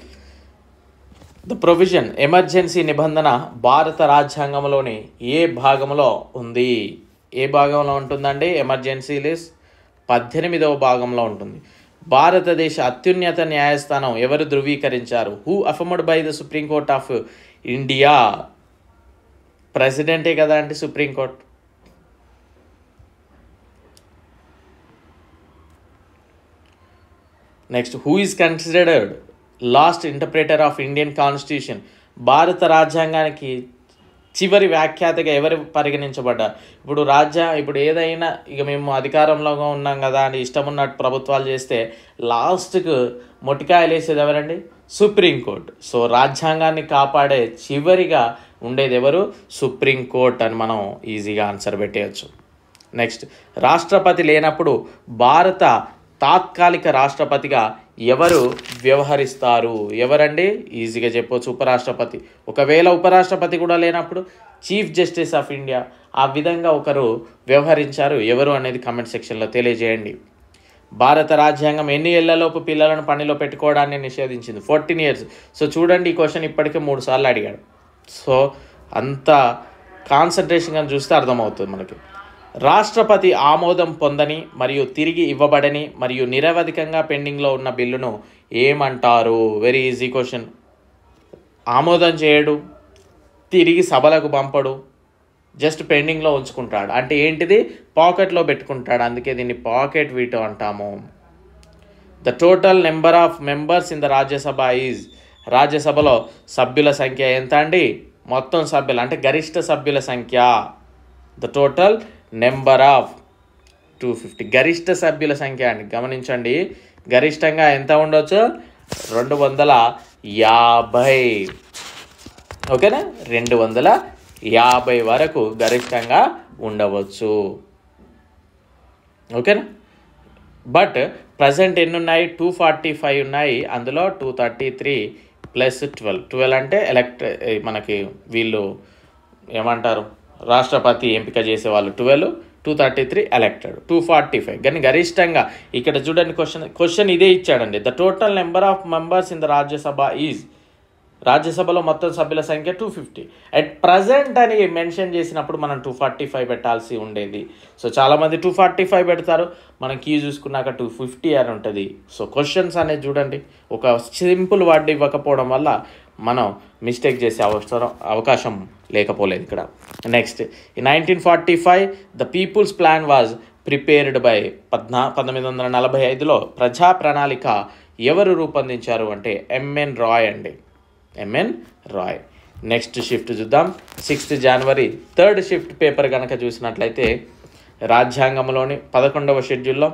[SPEAKER 1] ద ప్రొవిజన్ ఎమర్జెన్సీ నిబంధన భారత రాజ్యాంగంలోని ఏ భాగంలో ఉంది? ఏ భాగంలో ఉంటుందండి? ఎమర్జెన్సీ లిస్ట్ 18వ భాగంలో ఉంటుంది. భారతదేశ అత్యున్నత న్యాయస్థానం ఎవరు ధృవీకరించారు? Who affirmed by the supreme court of India? ప్రెసిడెంటే కదా అండి supreme court. Next, who is considered last interpreter of Indian constitution? భారత రాజ్యాంగానికి చివరి వ్యాఖ్యాతగా ఎవరు పరిగణించబడ్డారు? ఇప్పుడు ఏదైనా ఇక మేము అధికారంలో ఉన్నాం కదా అని ఇష్టం ఉన్నట్టు ప్రభుత్వాలు చేస్తే లాస్ట్కు మొట్టికాయలు వేసేది ఎవరండి? సుప్రీంకోర్టు. సో రాజ్యాంగాన్ని కాపాడే చివరిగా ఉండేది ఎవరు? సుప్రీంకోర్టు అని మనం ఈజీగా ఆన్సర్ పెట్టేయచ్చు. నెక్స్ట్, రాష్ట్రపతి లేనప్పుడు భారత తాత్కాలిక రాష్ట్రపతిగా ఎవరు వ్యవహరిస్తారు? ఎవరండి? ఈజీగా చెప్పవచ్చు, ఉపరాష్ట్రపతి. ఒకవేళ ఉపరాష్ట్రపతి కూడా లేనప్పుడు చీఫ్ జస్టిస్ ఆఫ్ ఇండియా. ఆ విధంగా ఒకరు వ్యవహరించారు. ఎవరు అనేది కామెంట్ సెక్షన్లో తెలియజేయండి. భారత రాజ్యాంగం ఎన్ని ఏళ్లలోపు పిల్లలను పనిలో పెట్టుకోవడాన్ని నిషేధించింది? 14 years. సో చూడండి, ఈ క్వశ్చన్ ఇప్పటికే 3 సార్లు అడిగాడు. సో అంత కాన్సన్ట్రేషన్గా చూస్తే అర్థమవుతుంది మనకి. రాష్ట్రపతి ఆమోదం పొందని మరియు తిరిగి ఇవ్వబడని మరియు నిరవధికంగా పెండింగ్లో ఉన్న బిల్లును ఏమంటారు? Very easy question. ఆమోదం చేయడు, తిరిగి సభలకు పంపడు, జస్ట్ పెండింగ్లో ఉంచుకుంటాడు. అంటే ఏంటిది? పాకెట్లో పెట్టుకుంటాడు. అందుకే దీన్ని పాకెట్ వీటో అంటాము. The total number of members in the Rajya Sabha is? రాజ్యసభలో సభ్యుల సంఖ్య ఎంత అండి? మొత్తం సభ్యులు అంటే గరిష్ట సభ్యుల సంఖ్య. The total number of 250. గరిష్ట సభ్యుల సంఖ్య అండి. గమనించండి, గరిష్టంగా ఎంత ఉండొచ్చు? 250. ఓకేనా? 250 వరకు గరిష్టంగా ఉండవచ్చు. ఓకేనా? బట్ ప్రజెంట్ ఎన్ని ఉన్నాయి? 245 ఉన్నాయి. అందులో 233 + 12 అంటే మనకి వీళ్ళు ఏమంటారు, రాష్ట్రపతి ఎంపిక చేసేవాళ్ళు 12, 233 ఎలక్టెడ్, 245. కానీ గరిష్టంగా ఇక్కడ చూడండి, క్వశ్చన్ ఇదే ఇచ్చాడండి. The total number of members in the Rajya Sabha is? రాజ్యసభలో మొత్తం సభ్యుల సంఖ్య 250. అట్ ప్రజెంట్ అని మెన్షన్ చేసినప్పుడు మనం 245 పెట్టాల్సి ఉండేది. సో చాలామంది 245 పెడతారు, మనం కీ చూసుకున్నాక 250 అని ఉంటుంది. సో క్వశ్చన్స్ అనేది చూడండి, ఒక సింపుల్ వర్డ్ ఇవ్వకపోవడం వల్ల మనం మిస్టేక్ చేసే అవకాశం లేకపోలేదు ఇక్కడ. Next, in 1945 the people's plan was prepared by 1945లో ప్రజా ప్రణాళిక ఎవరు రూపొందించారు అంటే ఎంఎన్ రాయ్ అండి. ఎంఎన్ రాయ్. నెక్స్ట్ షిఫ్ట్ చూద్దాం. 6th January 3rd shift paper కనుక చూసినట్లయితే రాజ్యాంగంలోని 11వ షెడ్యూల్లో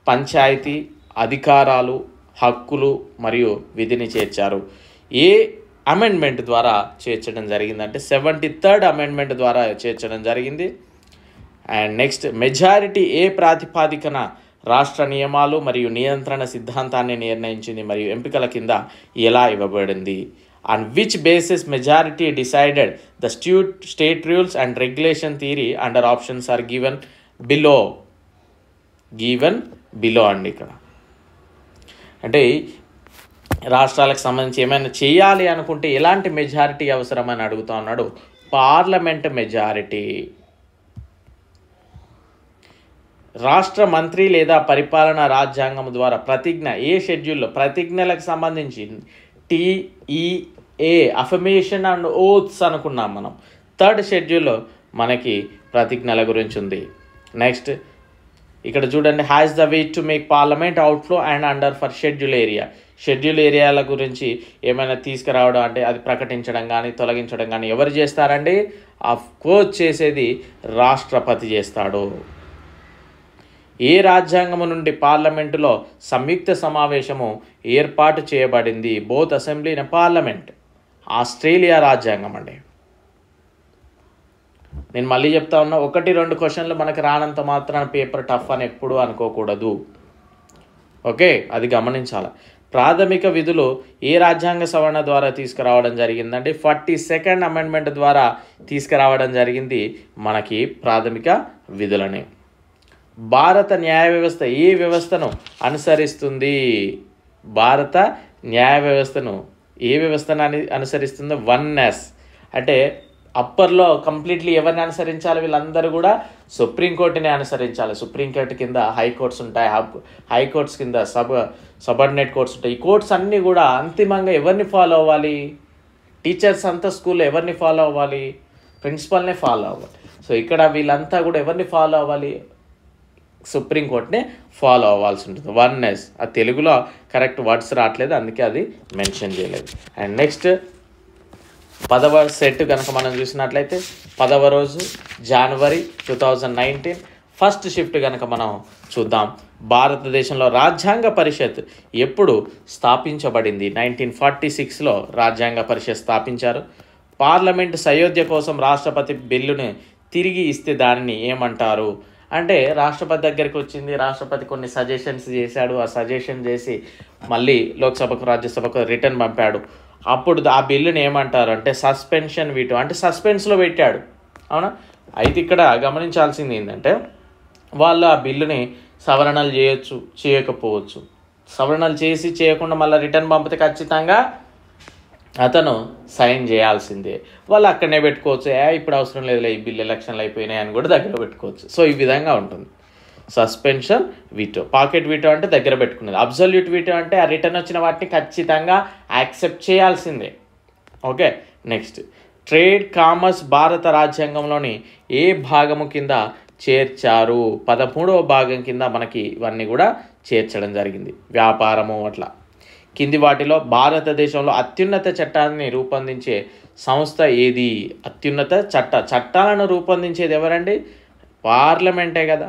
[SPEAKER 1] పంచాయతీ అధికారాలు, హక్కులు మరియు విధిని చేర్చారు. ఏ అమెండ్మెంట్ ద్వారా చేర్చడం జరిగిందంటే 73rd అమెండ్మెంట్ ద్వారా చేర్చడం జరిగింది. అండ్ నెక్స్ట్, మెజారిటీ ఏ ప్రాతిపాదికన రాష్ట్ర నియమాలు మరియు నియంత్రణ సిద్ధాంతాన్ని నిర్ణయించింది మరియు ఎంపికల కింద ఎలా ఇవ్వబడింది? on which basis majority decided the state rules and regulation theory under options are given below అండి. ఇక్కడ అంటే రాష్ట్రాలకు సంబంధించి ఏమైనా చేయాలి అనుకుంటే ఎలాంటి మెజారిటీ అవసరమని అడుగుతా ఉన్నాడు. Parliament majority. రాష్ట్ర మంత్రి లేదా పరిపాలనా రాజ్యాంగం ద్వారా ప్రతిజ్ఞ ఏ షెడ్యూల్లో? ప్రతిజ్ఞలకు సంబంధించి TEA అఫర్మేషన్ అండ్ ఓత్స్ అనుకున్నాం మనం. 3rd షెడ్యూల్లో మనకి ప్రతిజ్ఞల గురించి ఉంది. నెక్స్ట్, ఇక్కడ చూడండి, has the way to make parliament outflow and under for schedule area. Schedule ఏరియాల గురించి ఏమైనా తీసుకురావడం అంటే అది ప్రకటించడం కానీ తొలగించడం కానీ ఎవరు చేస్తారండి? ఆఫ్ కోర్స్ చేసేది రాష్ట్రపతి చేస్తాడు. ఏ రాజ్యాంగము నుండి పార్లమెంటులో సంయుక్త సమావేశము ఏర్పాటు చేయబడింది? Both assembly and parliament. Australia రాజ్యాంగం అండి. నేను మళ్ళీ చెప్తా ఉన్నా, 1-2 క్వశ్చన్లు మనకు రానంత మాత్రాన పేపర్ టఫ్ అని ఎప్పుడు అనుకోకూడదు. ఓకే, అది గమనించాలి. ప్రాథమిక విధులు ఏ రాజ్యాంగ సవరణ ద్వారా తీసుకురావడం జరిగిందంటే 42nd అమెండ్మెంట్ ద్వారా తీసుకురావడం జరిగింది మనకి ప్రాథమిక విధులని. భారత న్యాయ వ్యవస్థ ఏ వ్యవస్థను అనుసరిస్తుంది? భారత న్యాయ వ్యవస్థను ఏ వ్యవస్థను అనుసరిస్తుందో 1S అంటే అప్పర్లో కంప్లీట్లీ ఎవరిని అనుసరించాలి? వీళ్ళందరూ కూడా సుప్రీంకోర్టుని అనుసరించాలి. సుప్రీంకోర్టు కింద హైకోర్ట్స్ ఉంటాయి, హైకోర్ట్స్ కింద సబార్డినేట్ కోర్ట్స్ ఉంటాయి. ఈ కోర్ట్స్ అన్నీ కూడా అంతిమంగా ఎవరిని ఫాలో అవ్వాలి? టీచర్స్ అంతా స్కూల్లో ఎవరిని ఫాలో అవ్వాలి? ప్రిన్సిపల్నే ఫాలో అవ్వాలి. సో ఇక్కడ వీళ్ళంతా కూడా ఎవరిని ఫాలో అవ్వాలి? సుప్రీంకోర్టునే ఫాలో అవ్వాల్సి ఉంటుంది. 1S ఆ తెలుగులో కరెక్ట్ వర్డ్స్ రావట్లేదు, అందుకే అది మెన్షన్ చేయలేదు. అండ్ నెక్స్ట్ 10వ సెట్ కనుక మనం చూసినట్లయితే 10వ రోజు జనవరి 2019 ఫస్ట్ షిఫ్ట్ కనుక మనం చూద్దాం. భారతదేశంలో రాజ్యాంగ పరిషత్ ఎప్పుడు స్థాపించబడింది? 1946లో రాజ్యాంగ పరిషత్ స్థాపించారు. పార్లమెంటు సయోధ్య కోసం రాష్ట్రపతి బిల్లుని తిరిగి ఇస్తే దానిని ఏమంటారు? అంటే రాష్ట్రపతి దగ్గరికి వచ్చింది, రాష్ట్రపతి కొన్ని సజెషన్స్ చేశాడు, ఆ సజెషన్ చేసి మళ్ళీ లోక్సభకు రాజ్యసభకు రిటర్న్ పంపాడు. అప్పుడు ఆ బిల్లుని ఏమంటారు అంటే సస్పెన్షన్ వీటో, అంటే సస్పెన్స్లో పెట్టాడు. అవునా? అయితే ఇక్కడ గమనించాల్సింది ఏంటంటే వాళ్ళు ఆ బిల్లుని సవరణలు చేయొచ్చు, చేయకపోవచ్చు. సవరణలు చేసి చేయకుండా మళ్ళీ రిటర్న్ పంపితే ఖచ్చితంగా అతను సైన్ చేయాల్సిందే. వాళ్ళు అక్కడనే పెట్టుకోవచ్చు, ఇప్పుడు అవసరం లేదులే ఈ బిల్ ఎలక్షన్లు అయిపోయినాయి అని కూడా దగ్గర పెట్టుకోవచ్చు. సో ఈ విధంగా ఉంటుంది. సస్పెన్షన్ వీటో, పాకెట్ వీటో అంటే దగ్గర పెట్టుకునేది. అబ్సల్యూట్ వీటో అంటే ఆ రిటర్న్ వచ్చిన వాటిని ఖచ్చితంగా యాక్సెప్ట్ చేయాల్సిందే. ఓకే, నెక్స్ట్ ట్రేడ్ కామర్స్ భారత రాజ్యాంగంలోని ఏ భాగము కింద చేర్చారు? 13వ భాగం కింద మనకి ఇవన్నీ కూడా చేర్చడం జరిగింది. వ్యాపారము అట్లా. కింది వాటిలో భారతదేశంలో అత్యున్నత చట్టాన్ని రూపొందించే సంస్థ ఏది? అత్యున్నత చట్టాలను రూపొందించేది ఎవరండి? పార్లమెంటే కదా.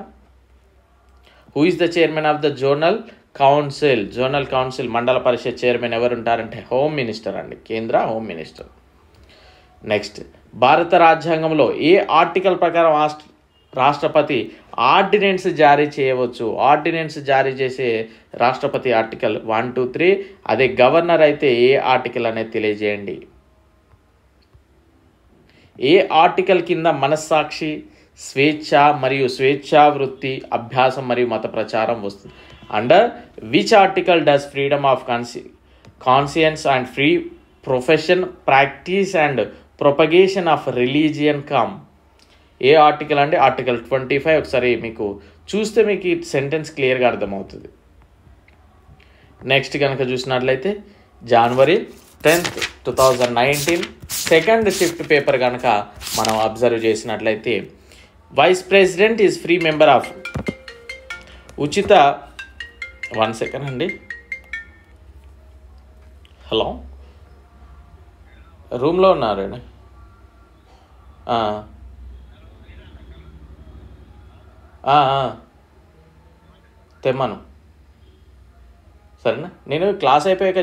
[SPEAKER 1] Who is the chairman of the zonal council? మండల పరిషత్ చైర్మన్ ఎవరు ఉంటారంటే హోమ్ మినిస్టర్ అండి, కేంద్ర హోమ్ మినిస్టర్. నెక్స్ట్ భారత రాజ్యాంగంలో ఏ ఆర్టికల్ ప్రకారం రాష్ట్రపతి ఆర్డినెన్స్ జారీ చేయవచ్చు? ఆర్డినెన్స్ జారీ చేసే రాష్ట్రపతి ఆర్టికల్ 1, 2, 3. అదే గవర్నర్ అయితే ఏ ఆర్టికల్ అనేది తెలియజేయండి. ఏ ఆర్టికల్ కింద మనస్సాక్షి, స్వేచ్ఛ మరియు స్వేచ్ఛా వృత్తి, అభ్యాసం మరియు మత ప్రచారం వస్తుంది? Under which article does freedom of conscience and free profession, practice and propagation of religion come? A article అంటే ఆర్టికల్ 25. ఒకసారి మీకు చూస్తే మీకు ఈ సెంటెన్స్ క్లియర్గా అర్థమవుతుంది. నెక్స్ట్ కనుక చూసినట్లయితే జనవరి 10th, 2019 సెకండ్ షిఫ్ట్ పేపర్ కనుక మనం అబ్జర్వ్ చేసినట్లయితే vice president is free member of ఉచిత 1 సెకండ్ అండి. హలో, రూమ్లో ఉన్నారండి. తెమ్మను, సరేనా? నేను క్లాస్ అయిపోయాక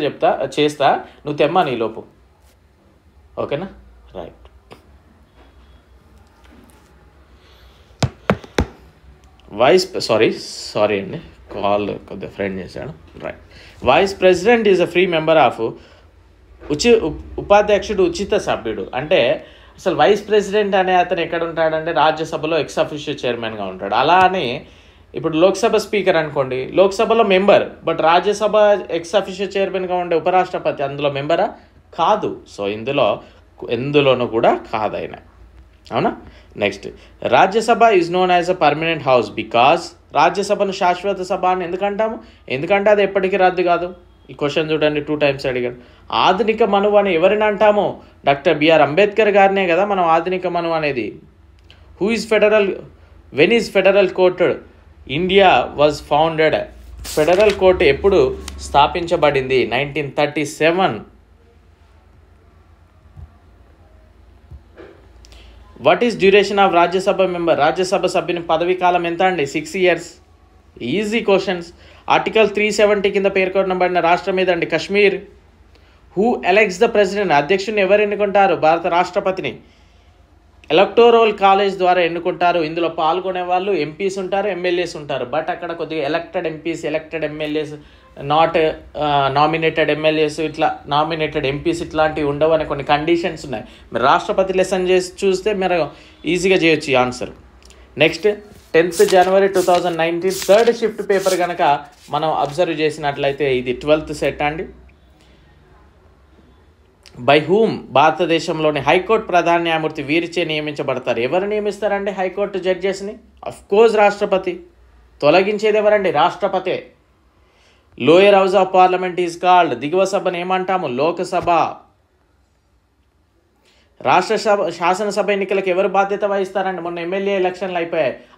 [SPEAKER 1] చేస్తా, నువ్వు తెమ్మను ఈలోపు. ఓకేనా? రైట్. సారీ అండి, కాల్ కొద్దిగా ఫ్రెండ్ చేశాడు. Right. Vice president is a free member of ఉపాధ్యక్షుడు ఉచిత సభ్యుడు. అంటే అసలు వైస్ ప్రెసిడెంట్ అనే అతను ఎక్కడ ఉంటాడంటే రాజ్యసభలో ఎక్స్ అఫీషియో చైర్మన్గా ఉంటాడు. అలా అని ఇప్పుడు లోక్సభ స్పీకర్ అనుకోండి, లోక్సభలో member, but Rajya Sabha ex officio చైర్మన్గా ఉండే ఉపరాష్ట్రపతి అందులో మెంబరా? కాదు. సో ఎందులోనూ కూడా కాదు ఆయన. అవునా? Next Rajya Sabha is known as a permanent house because రాజ్యసభను శాశ్వత సభ అని ఎందుకంటాము? ఎందుకంటే అది ఎప్పటికీ రద్దు కాదు. ఈ క్వశ్చన్ చూడండి, 2 times అడిగాడు. ఆధునిక మనువు అని ఎవరిని అంటాము? డాక్టర్ బిఆర్ అంబేద్కర్ గారినే కదా మనం ఆధునిక మనువు అనేది. When is federal court India was founded? Federal court ఎప్పుడు స్థాపించబడింది? 1937. What is duration of Rajya Sabha member? Rajya Sabha సభ్యుని పదవీ కాలం ఎంత అండి? 6 years. Easy questions. ఆర్టికల్ 370 కింద పేర్కొనబడిన రాష్ట్రం ఏదండి? Kashmir. Who elects the president? అధ్యక్షుడిని ఎవరు ఎన్నుకుంటారు? భారత రాష్ట్రపతిని. ఎలక్టోరల్ కాలేజ్ ద్వారా ఎన్నుకుంటారు. ఇందులో పాల్గొనే వాళ్ళు ఎంపీస్ ఉంటారు, ఎమ్మెల్యేస్ ఉంటారు. బట్ అక్కడ కొద్దిగా elected MPs, elected MLAs, not nominated MLAs, ఇట్లా నామినేటెడ్ ఎంపీస్ ఇట్లాంటివి ఉండవు అనే కొన్ని కండిషన్స్ ఉన్నాయి. మీరు రాష్ట్రపతి లెసన్ చేసి చూస్తే మీరు ఈజీగా చేయొచ్చు ఈ answer. Next 10th January 2019 third shift paper కనుక మనం అబ్జర్వ్ చేసినట్లయితే ఇది 12th సెట్ అండి. బై హూమ్ భారతదేశంలోని హైకోర్టు ప్రధాన న్యాయమూర్తి వీరిచే నియమించబడతారు. ఎవరు నియమిస్తారండి హైకోర్టు జడ్జెస్ని? అఫ్కోర్స్ రాష్ట్రపతి. తొలగించేది ఎవరండి? రాష్ట్రపతే. Lower house of parliament is called, దిగువ సభను ఏమంటాము? లోకసభ. శాసనసభ ఎన్నికలకు ఎవరు బాధ్యత వహిస్తారండి? మొన్న ఎమ్మెల్యే ఎలక్షన్లు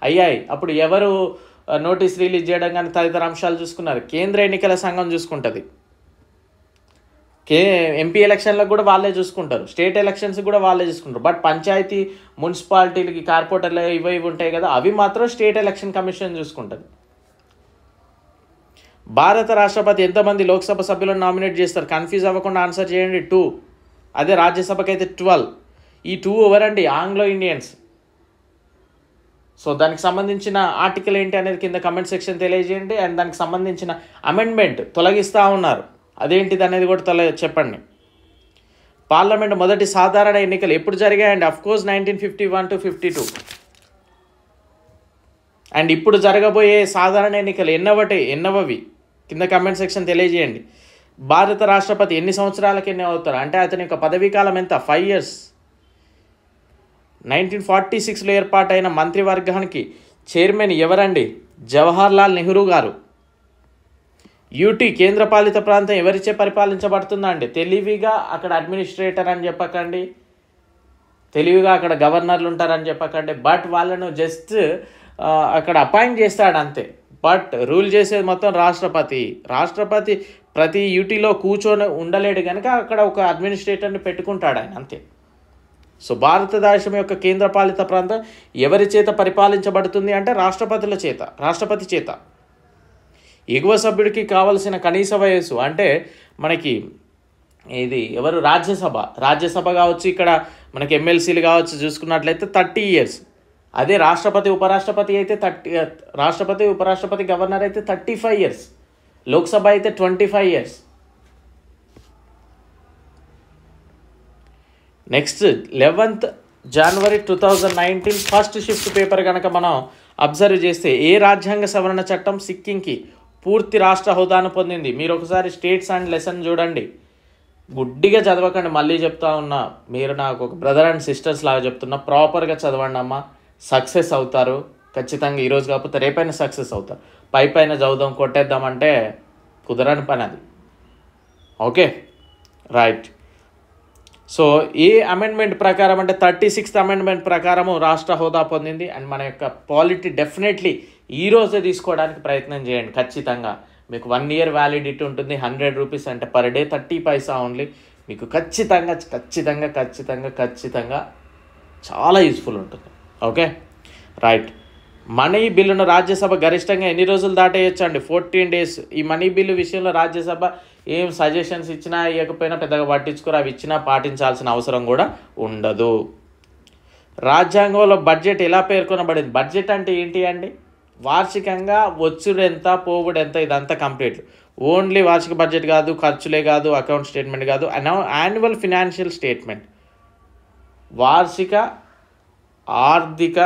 [SPEAKER 1] అయ్యాయి. అప్పుడు ఎవరు నోటీస్ రిలీజ్ చేయడం కానీ తదితర అంశాలు చూసుకున్నారు? కేంద్ర ఎన్నికల సంఘం చూసుకుంటుంది. ఎంపీ ఎలక్షన్లకు కూడా వాళ్ళే చూసుకుంటారు, స్టేట్ ఎలక్షన్స్ కూడా వాళ్ళే చూసుకుంటారు. బట్ పంచాయతీ, మున్సిపాలిటీలకి, కార్పొరేటర్లు ఇవి ఉంటాయి కదా, అవి మాత్రం స్టేట్ ఎలక్షన్ కమిషన్ చూసుకుంటుంది. భారత రాష్ట్రపతి ఎంతమంది లోక్సభ సభ్యులను నామినేట్ చేస్తారు? కన్ఫ్యూజ్ అవ్వకుండా ఆన్సర్ చేయండి. 2. అదే రాజ్యసభకి అయితే 12. ఈ 2 ఎవరండి? Anglo Indians. సో దానికి సంబంధించిన ఆర్టికల్ ఏంటి అనేది కింద కమెంట్ సెక్షన్ తెలియజేయండి. అండ్ దానికి సంబంధించిన అమెండ్మెంట్ తొలగిస్తూ ఉన్నారు, అదేంటిది అనేది కూడా చెప్పండి. పార్లమెంట్ మొదటి సాధారణ ఎన్నికలు ఎప్పుడు జరిగాయండి? Of course 1951 to 52. అండ్ ఇప్పుడు జరగబోయే సాధారణ ఎన్నికలు ఎన్నవవి కింద కమెంట్ సెక్షన్ తెలియజేయండి. భారత రాష్ట్రపతి ఎన్ని సంవత్సరాలకి ఎన్ని అవుతారు అంటే అతని యొక్క పదవీ కాలం ఎంత? 5 years. 1946లో ఏర్పాటైన మంత్రివర్గానికి చైర్మన్ ఎవరండి? జవహర్లాల్ నెహ్రూ గారు. యూటీ కేంద్రపాలిత ప్రాంతం ఎవరిచే పరిపాలించబడుతుందా అండి? తెలివిగా అక్కడ అడ్మినిస్ట్రేటర్ అని చెప్పకండి, తెలివిగా అక్కడ గవర్నర్లు ఉంటారని చెప్పకండి. బట్ వాళ్ళను జస్ట్ అక్కడ అపాయింట్ చేస్తాడు అంతే. బట్ రూల్ చేసేది మొత్తం రాష్ట్రపతి ప్రతి యూటీలో కూర్చొని ఉండలేడు కనుక అక్కడ ఒక అడ్మినిస్ట్రేటర్ని పెట్టుకుంటాడు ఆయన అంతే. సో భారతదేశం యొక్క కేంద్రపాలిత ప్రాంతం ఎవరి చేత పరిపాలించబడుతుంది అంటే రాష్ట్రపతి చేత. ఎగువ సభ్యుడికి కావలసిన కనీస వయస్సు అంటే మనకి ఇది ఎవరు? రాజ్యసభ కావచ్చు, ఇక్కడ మనకి ఎమ్మెల్సీలు కావచ్చు చూసుకున్నట్లయితే 30 years. అదే రాష్ట్రపతి ఉపరాష్ట్రపతి అయితే రాష్ట్రపతి ఉపరాష్ట్రపతి గవర్నర్ అయితే 35 years. లోక్సభ అయితే 25 years. Next 11th January 2019 first shift paper కనుక మనం అబ్జర్వ్ చేస్తే ఏ రాజ్యాంగ సవరణ చట్టం సిక్కింకి పూర్తి రాష్ట్ర హోదాను పొందింది? మీరు ఒకసారి స్టేట్స్ అండ్ లెసన్ చూడండి, గుడ్డిగా చదవకండి. మళ్ళీ చెప్తా ఉన్నా, మీరు నాకు ఒక బ్రదర్ అండ్ సిస్టర్స్ లాగా చెప్తున్నా, ప్రాపర్గా చదవండి అమ్మా. సక్సెస్ అవుతారు ఖచ్చితంగా. ఈరోజు కాకపోతే రేపైనా సక్సెస్ అవుతారు. పైన చదువుదాం కొట్టేద్దామంటే కుదరని పని అది. Okay right. సో ఏ అమెండ్మెంట్ ప్రకారం అంటే 36th అమెండ్మెంట్ ప్రకారము రాష్ట్ర హోదా పొందింది. అండ్ మన యొక్క పాలిటీ డెఫినెట్లీ ఈరోజే తీసుకోవడానికి ప్రయత్నం చేయండి ఖచ్చితంగా. మీకు 1 year వ్యాలిడిటీ ఉంటుంది. 100 rupees అంటే పర్ డే 30 paisa ఓన్లీ. మీకు ఖచ్చితంగా చాలా యూస్ఫుల్ ఉంటుంది. Okay right. మనీ బిల్లును రాజ్యసభ గరిష్టంగా ఎన్ని రోజులు దాటేయచ్చు అండి? 14 days. ఈ మనీ బిల్లు విషయంలో రాజ్యసభ ఏం సజెషన్స్ ఇచ్చినా ఇవ్వకపోయినా పెద్దగా పట్టించుకోరు. అవి ఇచ్చినా పాటించాల్సిన అవసరం కూడా ఉండదు. రాజ్యాంగంలో బడ్జెట్ ఎలా పేర్కొనబడింది? బడ్జెట్ అంటే ఏంటి అండి? వార్షికంగా వచ్చుడు ఎంత, పోవుడు ఎంత, ఇదంతా కంప్లీట్. ఓన్లీ వార్షిక బడ్జెట్ కాదు, ఖర్చులే కాదు, అకౌంట్ స్టేట్మెంట్ కాదు, యాన్యువల్ ఫినాన్షియల్ స్టేట్మెంట్, వార్షిక ఆర్థిక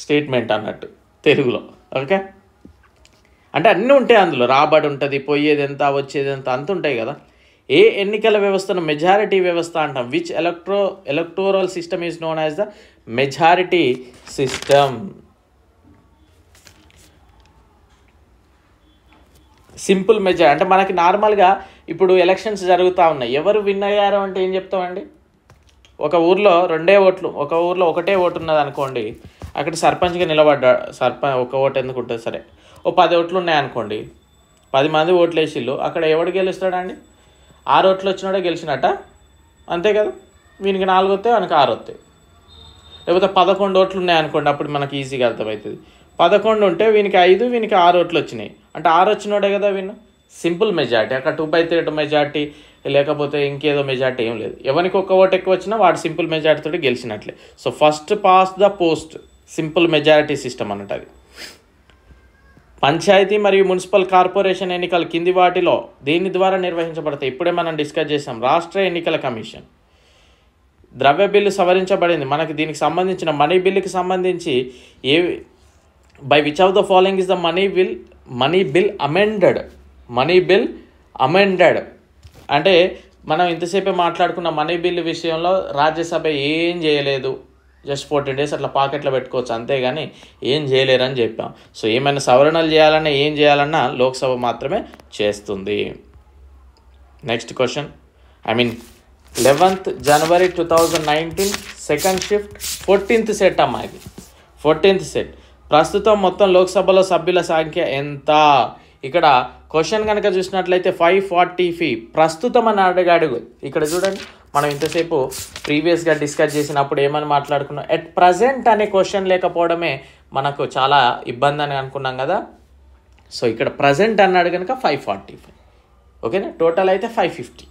[SPEAKER 1] స్టేట్మెంట్ అన్నట్టు తెలుగులో. ఓకే అంటే అన్నీ ఉంటాయి అందులో. రాబడి ఉంటుంది, పోయేది ఎంత, వచ్చేది ఎంత, అంత ఉంటాయి కదా. ఏ ఎన్నికల వ్యవస్థను మెజారిటీ వ్యవస్థ అంటాం? Which electoral system is known as the majority system? Simple majority అంటే మనకి నార్మల్గా ఇప్పుడు ఎలక్షన్స్ జరుగుతూ ఉన్నాయి. ఎవరు విన్ అయ్యారు అంటే ఏం చెప్తామండి? ఒక ఊర్లో 2 ఓట్లు, ఒక ఊర్లో 1 ఓటు ఉన్నది అనుకోండి, అక్కడ సర్పంచ్గా నిలబడ్డా. ఒక ఓటు ఎందుకు ఉంటుంది? సరే, 10 ఓట్లు ఉన్నాయనుకోండి, 10 మంది ఓట్లు వేసిళ్ళు, అక్కడ ఎవడు గెలుస్తాడండి? 6 ఓట్లు వచ్చినాడే గెలిచినట్ట, అంతే కదా. వీనికి 4 వస్తాయి, వానికి 6 వస్తాయి. లేకపోతే 11 ఓట్లు ఉన్నాయనుకోండి, అప్పుడు మనకి ఈజీగా అర్థమవుతుంది. 11 ఉంటే వీనికి 5, వీనికి 6 ఓట్లు వచ్చినాయి అంటే 6 వచ్చినోడే కదా విన్. Simple majority. అక్కడ 2/3 మెజార్టీ లేకపోతే ఇంకేదో మెజార్టీ ఏం లేదు. ఎవరికి 1 ఓటు ఎక్కువ వచ్చినా వాడు సింపుల్ మెజార్టీతో గెలిచినట్లే. So first pass the post, simple majority system అన్నట్టు అది. పంచాయతీ మరియు మున్సిపల్ కార్పొరేషన్ ఎన్నికలు కింది వాటిలో దేని ద్వారా నిర్వహించబడతాయి? ఇప్పుడే మనం డిస్కస్ చేసాం, రాష్ట్ర ఎన్నికల కమిషన్. ద్రవ్య బిల్లు సవరించబడింది. మనకి దీనికి సంబంధించిన మనీ బిల్లుకి సంబంధించి by which of the following is the money bill amended అంటే మనం ఇంతసేపే మాట్లాడుకున్న మనీ బిల్ విషయంలో రాజ్యసభ ఏం చేయలేదు, జస్ట్ 14 days అట్లా పాకెట్లో పెట్టుకోవచ్చు అంతేగాని ఏం చేయలేరని చెప్పాం. సో ఏమైనా సవరణలు చేయాలన్నా ఏం చేయాలన్నా లోక్సభ మాత్రమే చేస్తుంది. Next question, 11th January 2019 second shift 14th set అమ్మా, ఇది 14th సెట్. ప్రస్తుతం మొత్తం లోక్సభలో సభ్యుల సంఖ్య ఎంత? ఇక్కడ క్వశ్చన్ కనుక చూసినట్లయితే 540 ప్రస్తుతం అని అడిగాడు. ఇక్కడ చూడండి, మనం ఇంతసేపు ప్రీవియస్గా డిస్కస్ చేసినప్పుడు ఏమని మాట్లాడుకున్నాం, ఎట్ ప్రజెంట్ అనే క్వశ్చన్ లేకపోవడమే మనకు చాలా ఇబ్బంది అని అనుకున్నాం కదా. సో ఇక్కడ ప్రజెంట్ అన్నాడు కనుక 545, ఓకేనా. టోటల్ అయితే 550.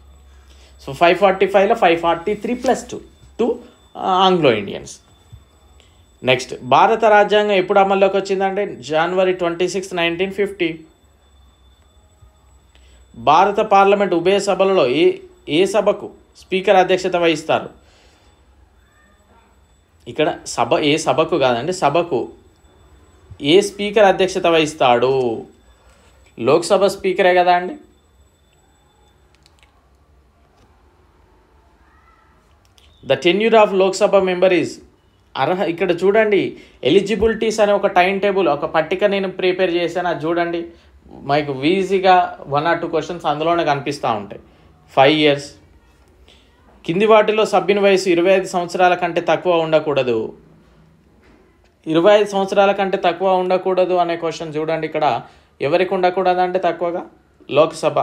[SPEAKER 1] సో 545లో 543 + 2 ఆంగ్లో ఇండియన్స్. నెక్స్ట్, భారత రాజ్యాంగం ఎప్పుడు అమల్లోకి వచ్చిందంటే January 26, 1950. భారత పార్లమెంట్ ఉభయ సభలలో ఏ సభకు స్పీకర్ అధ్యక్షత వహిస్తారు? ఇక్కడ ఏ సభకు కాదండి, సభకు ఏ స్పీకర్ అధ్యక్షత వహిస్తాడు? లోక్సభ స్పీకరే కదా అండి. The tenure of Lok Sabha member is ఇక్కడ చూడండి, ఎలిజిబిలిటీస్ అనే ఒక టైం టేబుల్, ఒక పట్టిక నేను ప్రిపేర్ చేశాను, అది చూడండి. మీకు ఈజీగా 1 or 2 క్వశ్చన్స్ అందులోనే కనిపిస్తూ ఉంటాయి. 5 years. కింది వాటిలో సభ్యుని వయసు 25 సంవత్సరాల కంటే తక్కువ ఉండకూడదు. 25 సంవత్సరాల కంటే తక్కువ ఉండకూడదు అనే క్వశ్చన్ చూడండి. ఇక్కడ ఎవరికి ఉండకూడదు అంటే తక్కువగా లోక్సభ,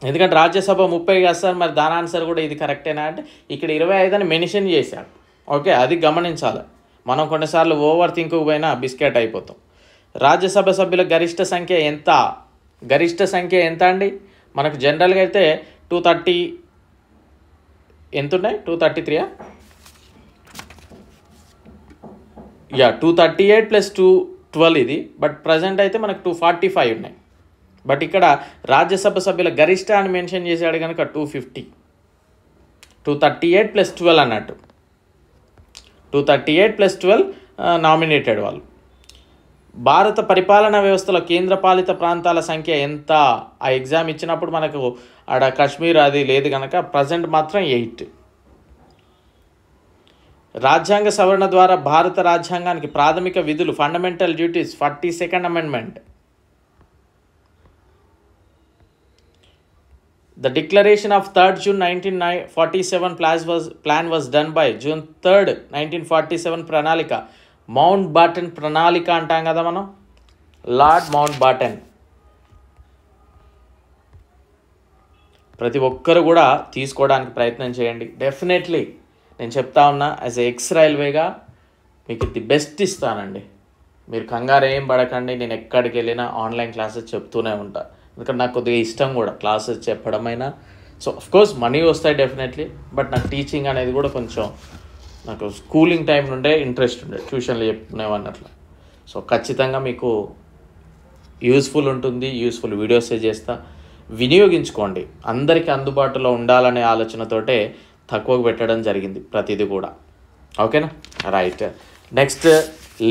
[SPEAKER 1] ఎందుకంటే రాజ్యసభ 30 కదా సార్, మరి దాని ఆన్సర్ కూడా ఇది కరెక్టేనా అంటే ఇక్కడ 25 అని మెన్షన్ చేశాడు. ఓకే, అది గమనించాలి. మనం కొన్నిసార్లు ఓవర్ థింక్ పోయినా బిస్కెట్ అయిపోతాం. రాజ్యసభ సభ్యుల గరిష్ట సంఖ్య ఎంత? గరిష్ట సంఖ్య ఎంత అండి? మనకు జనరల్గా అయితే 230 ఎంత ఉన్నాయి? 233 238 + 212 ఇది. బట్ ప్రజెంట్ అయితే మనకు 245 ఉన్నాయి. బట్ ఇక్కడ రాజ్యసభ సభ్యుల గరిష్ట అని మెన్షన్ చేశాడు కనుక 250. 238 + 12 అన్నట్టు. 238 + 12 నామినేటెడ్ వాళ్ళు. భారత పరిపాలనా వ్యవస్థలో కేంద్రపాలిత ప్రాంతాల సంఖ్య ఎంత? ఆ ఎగ్జామ్ ఇచ్చినప్పుడు మనకు ఆడ కాశ్మీర్ అది లేదు కనుక ప్రజెంట్ మాత్రం 8. రాజ్యాంగ సవరణ ద్వారా భారత రాజ్యాంగానికి ప్రాథమిక విధులు, fundamental duties, 42nd amendment. The declaration of 3rd June 1947 plan was done by June 3rd 1947 ప్రణాళిక. మౌంట్ బాటన్ ప్రణాళిక అంటాం కదా మనం, లార్డ్ మౌంట్ బాటన్. ప్రతి ఒక్కరు కూడా తీసుకోవడానికి ప్రయత్నం చేయండి. డెఫినెట్లీ నేను చెప్తా ఉన్నా, యాజ్ ఎక్స్ రైల్వేగా మీకు ది బెస్ట్ ఇస్తానండి. మీరు కంగారు ఏం పడకండి. నేను ఎక్కడికి వెళ్ళినా ఆన్లైన్ క్లాసెస్ చెప్తూనే ఉంటా, ఎందుకంటే నాకు కొద్దిగా ఇష్టం కూడా క్లాసెస్ చెప్పడమైనా. సో అఫ్కోర్స్ మనీ వస్తాయి డెఫినెట్లీ, బట్ నాకు టీచింగ్ అనేది కూడా కొంచెం నాకు స్కూలింగ్ టైం నుండే ఇంట్రెస్ట్ ఉండే, ట్యూషన్లు చెప్పుకునేవాడిని అట్లా. సో ఖచ్చితంగా మీకు యూస్ఫుల్ ఉంటుంది, యూస్ఫుల్ వీడియోసే చేస్తా. వినియోగించుకోండి. అందరికీ అందుబాటులో ఉండాలనే ఆలోచనతోటే తక్కువకు పెట్టడం జరిగింది ప్రతిదీ కూడా. ఓకేనా, right. Next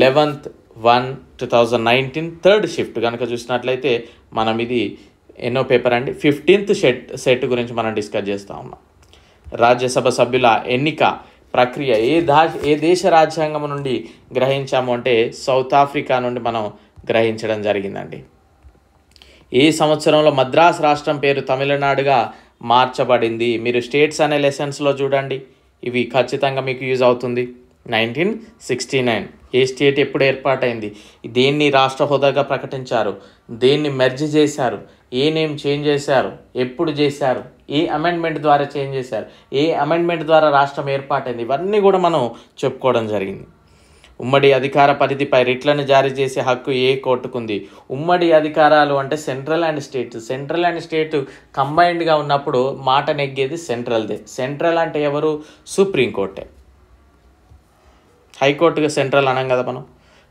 [SPEAKER 1] 11th 1 2019 third shift కనుక చూసినట్లయితే మనం ఇది ఎన్నో పేపర్ అండి, 15th సెట్ గురించి మనం డిస్కస్ చేస్తూ ఉన్నాం. రాజ్యసభ సభ్యుల ఎన్నిక ప్రక్రియ ఏ దేశ రాజ్యాంగం నుండి గ్రహించాము అంటే సౌత్ ఆఫ్రికా నుండి మనం గ్రహించడం జరిగిందండి. ఏ సంవత్సరంలో మద్రాస్ రాష్ట్రం పేరు తమిళనాడుగా మార్చబడింది? మీరు స్టేట్స్ అనే లెసన్స్లో చూడండి, ఇవి ఖచ్చితంగా మీకు యూజ్ అవుతుంది. 1969. ఏ స్టేట్ ఎప్పుడు ఏర్పాటైంది, దేన్ని రాష్ట్ర హోదాగా ప్రకటించారు, దేన్ని మెర్జ్ చేశారు, ఏ నేమ్ చేంజ్ చేశారు, ఎప్పుడు చేశారు, ఏ అమెండ్మెంట్ ద్వారా చేంజ్ చేశారు, ఏ అమెండ్మెంట్ ద్వారా రాష్ట్రం ఏర్పాటైంది, ఇవన్నీ కూడా మనం చెప్పుకోవడం జరిగింది. ఉమ్మడి అధికార పరిధిపై రిట్లను జారీ చేసే హక్కు ఏ కోర్టుకుంది? ఉమ్మడి అధికారాలు అంటే సెంట్రల్ అండ్ స్టేట్ కంబైన్డ్గా ఉన్నప్పుడు మాట నెగ్గేది సెంట్రల్దే. సెంట్రల్ అంటే ఎవరు? సుప్రీంకోర్టే. హైకోర్టుగా సెంట్రల్ అనం కదా మనం.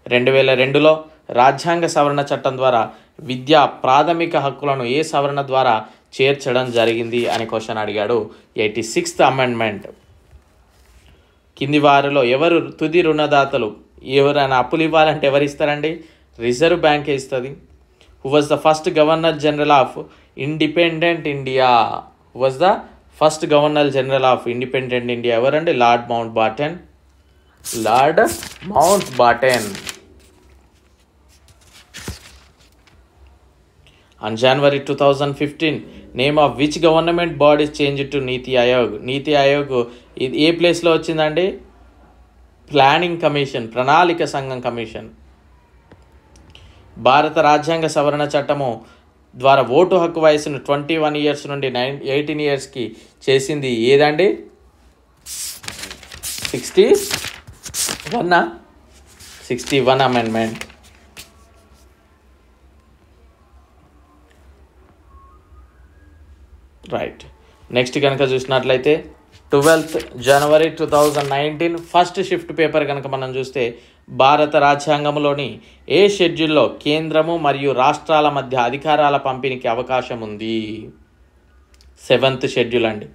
[SPEAKER 1] 2002లో రాజ్యాంగ సవరణ చట్టం ద్వారా విద్యా ప్రాథమిక హక్కులను ఏ సవరణ ద్వారా చేర్చడం జరిగింది అని క్వశ్చన్ అడిగాడు. 86th amendment. కింది వారిలో ఎవరు తుది రుణదాతలు? ఎవరైనా అప్పులు ఇవ్వాలంటే ఎవరు ఇస్తారండి? రిజర్వ్ బ్యాంకే ఇస్తుంది. Who was the first governor general of independent India? Who was the first governor general of independent India ఎవరండి? Lord Mountbatten. Lord Mountbatten. On January 2015, name of which government body changed to Niti Aayog? Niti Aayog ఇది ఏ ప్లేస్లో వచ్చిందండి? ప్లానింగ్ కమిషన్, ప్రణాళిక సంఘం కమిషన్. భారత రాజ్యాంగ సవరణ చట్టము ద్వారా ఓటు హక్కు వయసును 21 years నుండి 18 yearsకి చేసింది ఏదండి? 61 అమెండ్మెంట్. రైట్. నెక్స్ట్ కనుక చూసినట్లయితే 12th January 2019 first shift paper కనుక మనం చూస్తే భారత రాజ్యాంగంలోని ఏ షెడ్యూల్లో కేంద్రము మరియు రాష్ట్రాల మధ్య అధికారాల పంపిణీకి అవకాశం ఉంది? 7th షెడ్యూల్ అండి.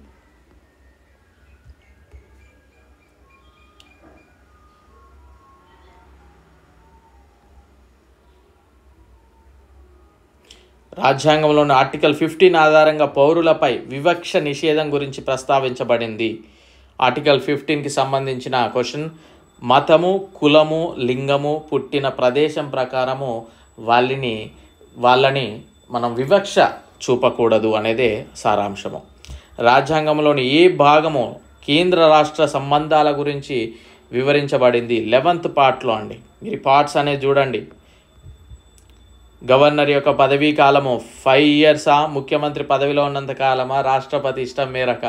[SPEAKER 1] రాజ్యాంగంలోని ఆర్టికల్ 15 ఆధారంగా పౌరులపై వివక్ష నిషేధం గురించి ప్రస్తావించబడింది. ఆర్టికల్ 15కి సంబంధించిన క్వశ్చన్, మతము, కులము, లింగము, పుట్టిన ప్రదేశం ప్రకారము వాళ్ళని మనం వివక్ష చూపకూడదు అనేదే సారాంశము. రాజ్యాంగంలోని ఏ భాగము కేంద్ర రాష్ట్ర సంబంధాల గురించి వివరించబడింది? 11th పార్ట్లో అండి. మీరు పార్ట్స్ అనేది చూడండి. గవర్నర్ యొక్క పదవీ కాలము 5 years, ముఖ్యమంత్రి పదవిలో ఉన్నంత కాలమా, రాష్ట్రపతి ఇష్టం మేరక?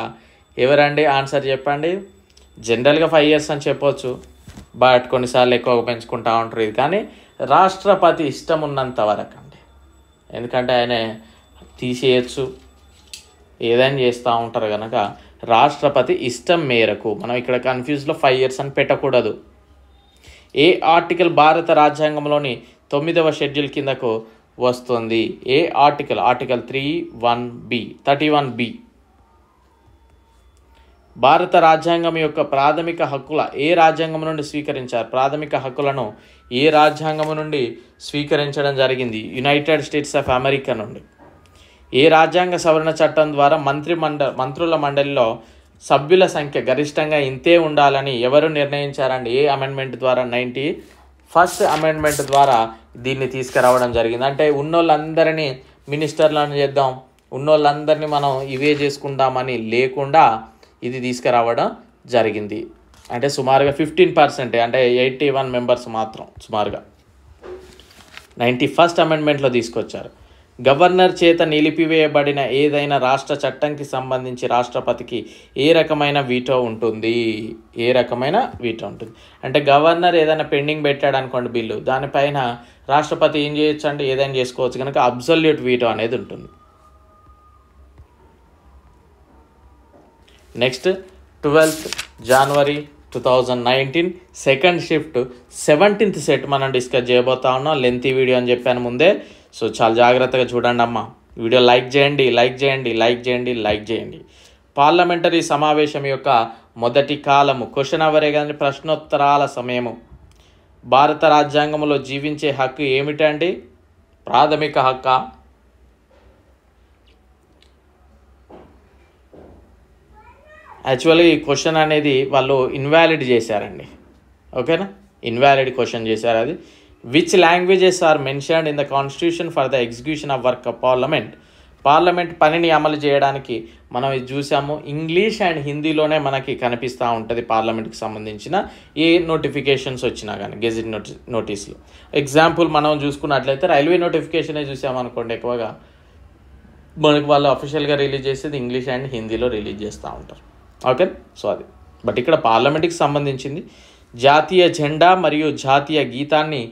[SPEAKER 1] ఎవరండి? ఆన్సర్ చెప్పండి. జనరల్గా 5 years అని చెప్పొచ్చు, బట్ కొన్నిసార్లు ఎక్కువగా పెంచుకుంటూ ఉంటారు ఇది. కానీ రాష్ట్రపతి ఇష్టం ఉన్నంత వరకు అండి. ఎందుకంటే ఆయన తీసేయచ్చు, ఏదైనా చేస్తూ ఉంటారు కనుక రాష్ట్రపతి ఇష్టం మేరకు. మనం ఇక్కడ కన్ఫ్యూజ్లో 5 years అని పెట్టకూడదు. ఏ ఆర్టికల్ భారత రాజ్యాంగంలోని 9వ షెడ్యూల్ కిందకు వస్తుంది? ఏ ఆర్టికల్? Article 31B. భారత రాజ్యాంగం యొక్క ప్రాథమిక హక్కుల ఏ రాజ్యాంగం నుండి స్వీకరించారు? ప్రాథమిక హక్కులను ఏ రాజ్యాంగం నుండి స్వీకరించడం జరిగింది? యునైటెడ్ స్టేట్స్ ఆఫ్ అమెరికా నుండి. ఏ రాజ్యాంగ సవరణ చట్టం ద్వారా మంత్రుల మండలిలో సభ్యుల సంఖ్య గరిష్టంగా ఇంతే ఉండాలని ఎవరు నిర్ణయించారండి? ఏ అమెండ్మెంట్ ద్వారా? 91st అమెండ్మెంట్ ద్వారా దీన్ని తీసుకురావడం జరిగింది. అంటే ఉన్నోళ్ళందరినీ మినిస్టర్లను చేద్దాం, ఉన్నోళ్ళందరినీ మనం ఇవే చేసుకుందామని లేకుండా ఇది తీసుకురావడం జరిగింది. అంటే సుమారుగా 15%, అంటే 81 members మాత్రం సుమారుగా 91st అమెండ్మెంట్లో తీసుకొచ్చారు. గవర్నర్ చేత నిలిపివేయబడిన ఏదైనా రాష్ట్ర చట్టంకి సంబంధించి రాష్ట్రపతికి ఏ రకమైన వీటో ఉంటుంది? ఏ రకమైన వీటో ఉంటుంది? అంటే గవర్నర్ ఏదైనా పెండింగ్ పెట్టాడు అనుకోండి బిల్లు, దానిపైన రాష్ట్రపతి ఏం చేయొచ్చు అంటే ఏదైనా చేసుకోవచ్చు కనుక అబ్సల్యూట్ వీటో అనేది ఉంటుంది. Next 12th January 2019 second shift 17th set మనం డిస్కస్ చేయబోతా ఉన్నాం. లెంతీ వీడియో అని చెప్పాను ముందే, సో చాలా జాగ్రత్తగా చూడండి అమ్మ. వీడియో లైక్ చేయండి. పార్లమెంటరీ సమావేశం యొక్క మొదటి కాలము, క్వశ్చన్ అవరే కానీ ప్రశ్నోత్తరాల సమయము. భారత రాజ్యాంగంలో జీవించే హక్కు ఏమిటండి? ప్రాథమిక హక్కా? యాక్చువల్లీ ఈ క్వశ్చన్ అనేది వాళ్ళు ఇన్వాలిడ్ చేశారండి. ఓకేనా, ఇన్వాలిడ్ క్వశ్చన్ చేశారు. అది which languages are mentioned in the constitution for the execution of work of parliament పనిని అమలు చేయడానికి మనం ఇది చూసాము. ఇంగ్లీష్ అండ్ హిందీలోనే మనకి కనిపిస్తూ ఉంటుంది పార్లమెంట్కి సంబంధించిన ఏ నోటిఫికేషన్స్ వచ్చినా కానీ, గెజిట్ నోటీసులు. ఎగ్జాంపుల్ మనం చూసుకున్నట్లయితే రైల్వే నోటిఫికేషనే చూసామనుకోండి, ఎక్కువగా మనకు వాళ్ళు అఫీషియల్గా రిలీజ్ చేసేది ఇంగ్లీష్ అండ్ హిందీలో రిలీజ్ చేస్తూ ఉంటారు. ఓకే, సో అది. బట్ ఇక్కడ పార్లమెంట్కి సంబంధించింది జాతీయ జెండా మరియు జాతీయ గీతాన్ని